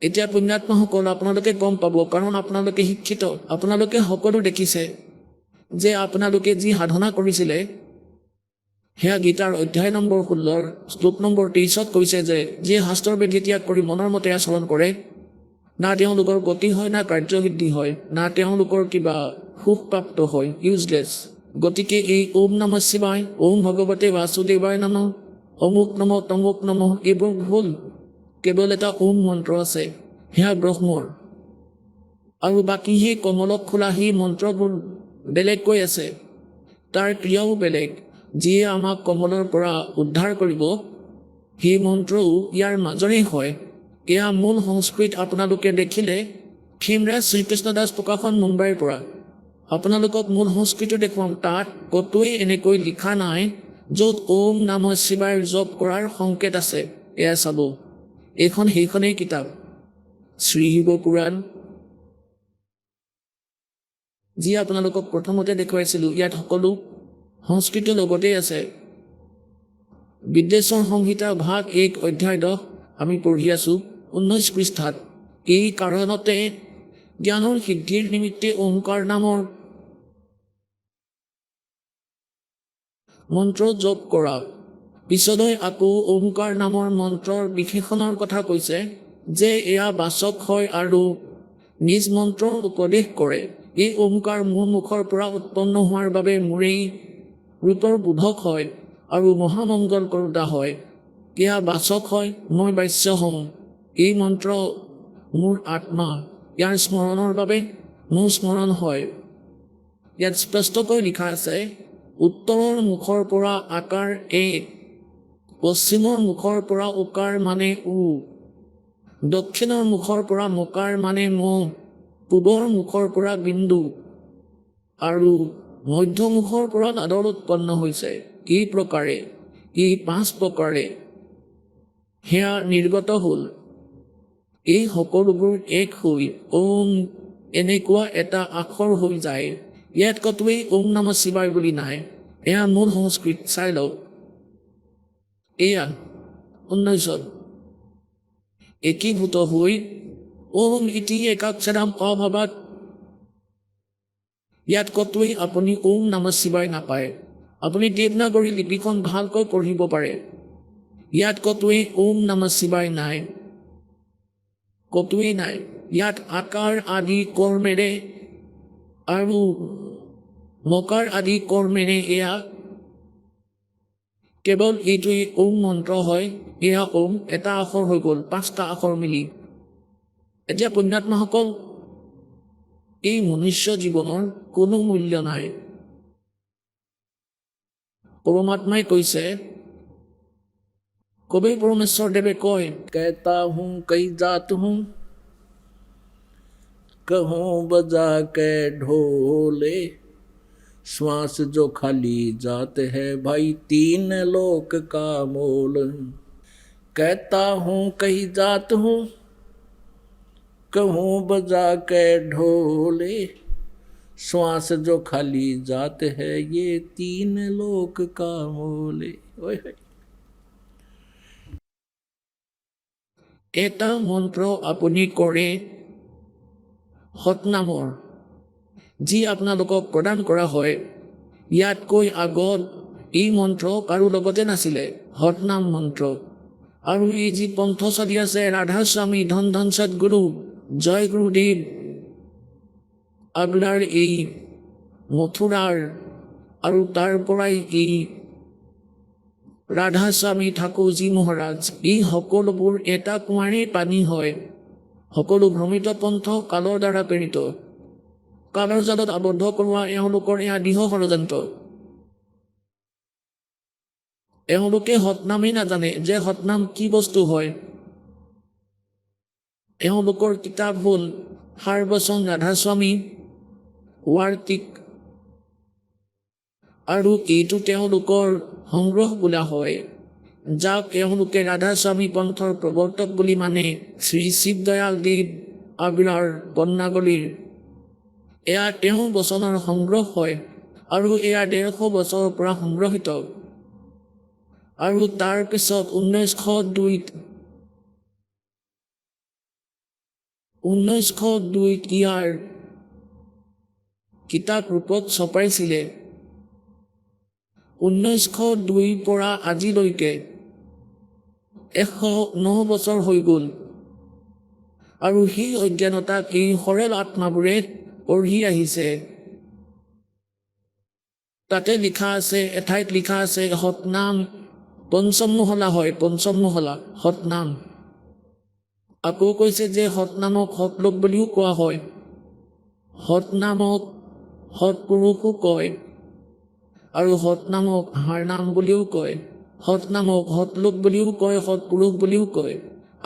এতিয়া পুণ্যাত্মাসকল, আপোনালোকে গম পাব, কাৰণ আপোনালোকে শিক্ষিত, আপোনালোকে সকলো দেখিছে যে আপোনালোকে যি সাধনা কৰিছিলে সেয়া গীতাৰ অধ্যায় নম্বৰ 16 শ্লোক নম্বৰ 23 কৈছে যে যিয়ে শাস্ত্ৰৰ বিধি ত্যাগ কৰি মনৰ মতে আচৰণ কৰে, না তেওঁলোকৰ গতি হয়, না কাৰ্যসিদ্ধি হয়, না তেওঁলোকৰ কিবা সুখপ্ৰাপ্ত হয়, ইউজলেছ। গতিকে এই ওম নমঃ শিৱায়, ওম ভগৱতে বাসুদেৱায় নমঃ, অমুক নমঃ তমুক নমঃ এইবোৰ ভুল। কেৱল এটা ওম মন্ত্ৰ আছে, সেয়া ব্ৰহ্মৰ, আৰু বাকী সেই কমলক খোলা সেই মন্ত্ৰবোৰ বেলেগকৈ আছে, তাৰ ক্ৰিয়াও বেলেগ। যিয়ে আমাক কমলৰ পৰা উদ্ধাৰ কৰিব, সেই মন্ত্ৰও ইয়াৰ মাজৰেই হয়। এয়া মূল সংস্কৃত আপোনালোকে দেখিলে ক্ষীমৰাজ শ্ৰীকৃষ্ণ দাস প্ৰকাশন মুম্বাইৰ পৰা আপোনালোকক মূল সংস্কৃতি দেখুৱাম তাত ক'তোৱে এনেকৈ লিখা নাই য'ত ওম নমঃ শিৱায়ৰ জপ কৰাৰ সংকেত আছে এয়া চাব এইখন সেইখনেই কিতাপ শ্ৰী শিৱ পুৰাণ যি আপোনালোকক প্ৰথমতে দেখুৱাইছিলোঁ ইয়াত সকলো সংস্কৃতিৰ লগতেই আছে বিদ্বেশ্বৰ সংহিতা ভাগ 1 অধ্যায় 10 আমি পঢ়ি আছোঁ 19 পৃষ্ঠাত এই কাৰণতে জ্ঞানৰ সিদ্ধিৰ নিমিত্তে ওংকাৰ নামৰ মন্ত্ৰ জপ কৰা পিছলৈ আকৌ ওংকাৰ নামৰ মন্ত্ৰৰ বিশেষণৰ কথা কৈছে যে এয়া বাচক হয় আৰু নিজ মন্ত্ৰৰ উপদেশ কৰে এই ওংকাৰ মোৰ মুখৰ পৰা উৎপন্ন হোৱাৰ বাবে মোৰেই ৰূপৰ বোধক হয় আৰু মহামংগল কৰোতা হয় এয়া বাচক হয় মই বাস্য হওঁ এই মন্ত্ৰ মোৰ আত্মা ইয়াৰ স্মৰণৰ বাবে মোৰ স্মৰণ হয় ইয়াত স্পষ্টকৈ লিখা আছে উত্তৰৰ মুখৰ পৰা আকাৰ এ পশ্চিমৰ মুখৰ পৰা উকাৰ মানে উ দক্ষিণৰ মুখৰ পৰা মকাৰ মানে ম পূবৰ মুখৰ পৰা বিন্দু আৰু মধ্যমুখৰ পৰা নাদৰ উৎপন্ন হৈছে এই প্ৰকাৰে এই 5 প্ৰকাৰে সেয়া নিৰ্গত হ'ল এই সকলোবোৰ এক হৈ ওম এনেকুৱা এটা আখৰ হৈ যায় ইয়াত ক'তোৱেই ওম নমঃ শিৱায় বুলি নাই এয়া মূল সংস্কৃত চাই লওক এয়া 19 একীভূত হৈ ওম ইতি একাক্ষৰম অভৱৎ ইয়াত ক'তোৱেই আপুনি ওম নমঃ শিৱায় নাপায় আপুনি দেৱনাগৰী লিপিখন ভালকৈ পঢ়িব পাৰে ইয়াত ক'তোৱেই ওম নমঃ শিৱায় নাই ক'তোৱেই নাই ইয়াত আকাৰ আদি কৰ্মেৰে আৰু মকাৰ আদি কৰ্মেৰে এয়া কেৱল এইটোৱেই ওম মন্ত্ৰ হয় এয়া ওম এটা আখৰ হৈ গ'ল 5টা আখৰ মিলি এতিয়া পুণ্যাত্মাসকল এই মনুষ্য জীৱনৰ কোনো মূল্য নাই পৰমাত্মাই কৈছে কবি পৰমেশ্বৰ দেৱে কয় कहता हूँ कई जात हूँ कहूँ बजा के ढोले श्वास जो खाली जात है भाई 3 लोक का मोल कहता हूँ कई जात हूँ कहूँ बजा के ढोले श्वास जो खाली जात है ये 3 लोक का मोले ओए होए এটা মন্ত্ৰ আপুনি কৰে সৎনামৰ যি আপোনালোকক প্ৰদান কৰা হয় ইয়াতকৈ আগত এই মন্ত্ৰ কাৰো লগতে নাছিলে সৎনাম মন্ত্ৰ আৰু এই যি পন্থ চলি আছে ৰাধা স্বামী ধন ধন সদ্গুৰু জয় গুৰুদেৱ আপোনাৰ এই মথুৰাৰ আৰু তাৰ পৰাই এই ৰাধা স্বামী ঠাকুৰজী মহাৰাজ এই সকলোবোৰ এটা কুঁৱাৰেই পানী হয় সকলো ভ্ৰমিত পন্থ কালৰ দ্বাৰা প্ৰেৰিত কালৰ জালত আবদ্ধ কৰোৱা এওঁলোকৰ এয়া দৃঢ় ষড়যন্ত্ৰ এওঁলোকে সৎনামেই নাজানে যে সৎনাম কি বস্তু হয় এওঁলোকৰ কিতাপ হ'ল সাৰবচন ৰাধাস্বামী ৱাৰ্তিক আৰু এইটো তেওঁলোকৰ সংগ্ৰহ বোলা হয় যাক এওঁলোকে ৰাধাস্বামী পন্থৰ প্ৰৱৰ্তক বুলি মানে শ্ৰী শিৱদয়াল দেৱ আগ্ৰাৰ বন্যাগলীৰ এয়া তেওঁৰ বচনৰ সংগ্ৰহ হয় আৰু এয়া 150 বছৰৰ পৰা সংগ্ৰহিত আৰু তাৰ পিছত 1902 ইয়াৰ কিতাপ ৰূপত ছপাইছিলে 1902 পৰা আজিলৈকে 109 বছৰ হৈ গ'ল আৰু সেই অজ্ঞানতাক এই সৰল আত্মাবোৰে পঢ়ি আহিছে তাতে লিখা আছে এঠাইত লিখা আছে সৎনাম পঞ্চম মহলা হয় পঞ্চম মহলা সৎনাম আকৌ কৈছে যে সৎনামক সৎলোক বুলিও কোৱা হয় সৎনামক সৎপুৰুষো কয় আৰু সৎনামক হাৰনাম বুলিও কয় সৎনামক সৎলোক বুলিও কয় সৎপুৰুষ বুলিও কয়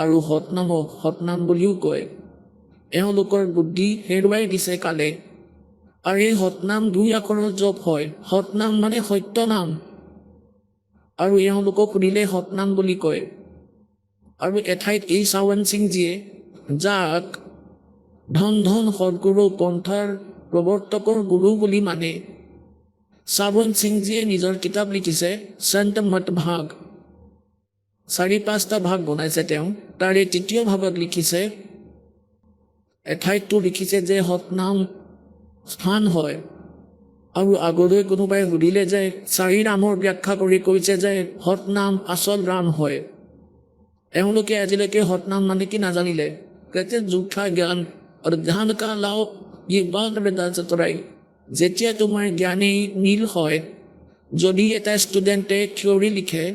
আৰু সৎনামক সৎনাম বুলিও কয় এওঁলোকৰ বুদ্ধি হেৰুৱাই দিছে কালে। আৰু এই সতনাম 2 আখৰৰ জপ হয়। সতনাম মানে সত্য নাম, আৰু এওঁলোকক সুধিলে সতনাম বুলি কয়। আৰু এঠাইত এই চাৱন সিংজীয়ে, যাক ধন ধন সদগুৰু পন্থাৰ প্ৰৱৰ্তকৰ গুৰু বুলি মানে, চাৱন সিংজীয়ে নিজৰ কিতাপ লিখিছে সন্ত মত ভাগ। 4-5টা ভাগ বনাইছে তেওঁ। তাৰে 3য় ভাগত লিখিছে, এঠাইতটো লিখিছে যে সতনাম স্থান হয়। আৰু আগলৈ কোনোবাই সুধিলে যে 4 নামৰ ব্যাখ্যা কৰি কৈছে যে সতনাম আচল ৰাম হয়। এওঁলোকে আজিলৈকে সতনাম মানে কি নাজানিলে। कहते झूठा ज्ञान और ध्यान का लाओ ये बात बेदात चतुराई। যেতিয়া তোমাৰ জ্ঞানেই নীল হয়, যদি এটা ষ্টুডেণ্টে থিয়ৰী লিখে,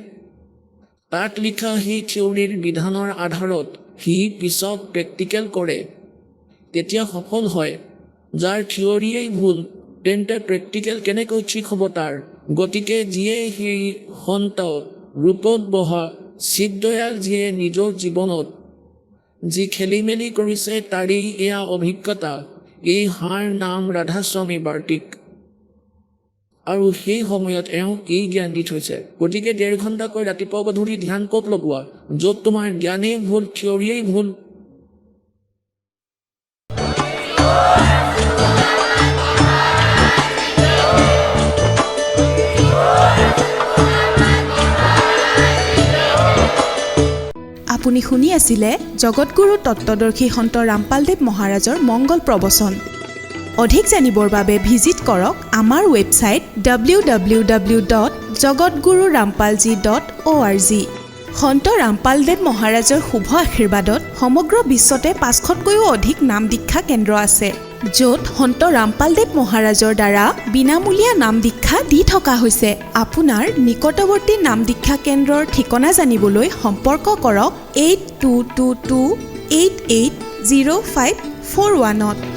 তাত লিখা সেই থিয়ৰীৰ বিধানৰ আধাৰত সি পিছত প্ৰেক্টিকেল কৰে, তেতিয়া সফল হয়। যাৰ থিয়ৰীয়েই ভুল, তেন্তে প্ৰেক্টিকেল কেনেকৈ ঠিক হ'ব তাৰ? গতিকে যিয়ে সেই সন্ত ৰূপত বহা সিদ্ধয়াল যিয়ে নিজৰ জীৱনত যি খেলি মেলি কৰিছে তাৰেই এয়া অভিজ্ঞতা। এই হাৰ নাম ৰাধাস্বামী বাৰ্তিক। আৰু সেই সময়ত এওঁ এই জ্ঞান দি থৈছে। গতিকে 1.5 ঘণ্টাকৈ ৰাতিপুৱা গধূলি ধ্যান ক'ত লগোৱা, য'ত তোমাৰ জ্ঞানেই ভুল, থিয়ৰীয়েই ভুল। আপুনি শুনি আছিলে জগতগুৰু তত্ত্বদৰ্শী সন্ত ৰামপালদেৱ মহাৰাজৰ মংগল প্ৰবচন। অধিক জানিবৰ বাবে ভিজিট কৰক আমাৰ ৱেবছাইট www.jagatgururampalji.org। সন্ত ৰামপালদেৱ মহাৰাজৰ শুভ আশীৰ্বাদত সমগ্ৰ বিশ্বতে 500তকৈও অধিক নাম দীক্ষা কেন্দ্ৰ আছে, য'ত সন্ত ৰামপালদেৱ মহাৰাজৰ দ্বাৰা বিনামূলীয়া নাম দীক্ষা দি থকা হৈছে। আপোনাৰ নিকটৱৰ্তী নাম দীক্ষা কেন্দ্ৰৰ ঠিকনা জানিবলৈ সম্পৰ্ক কৰক 8222880541।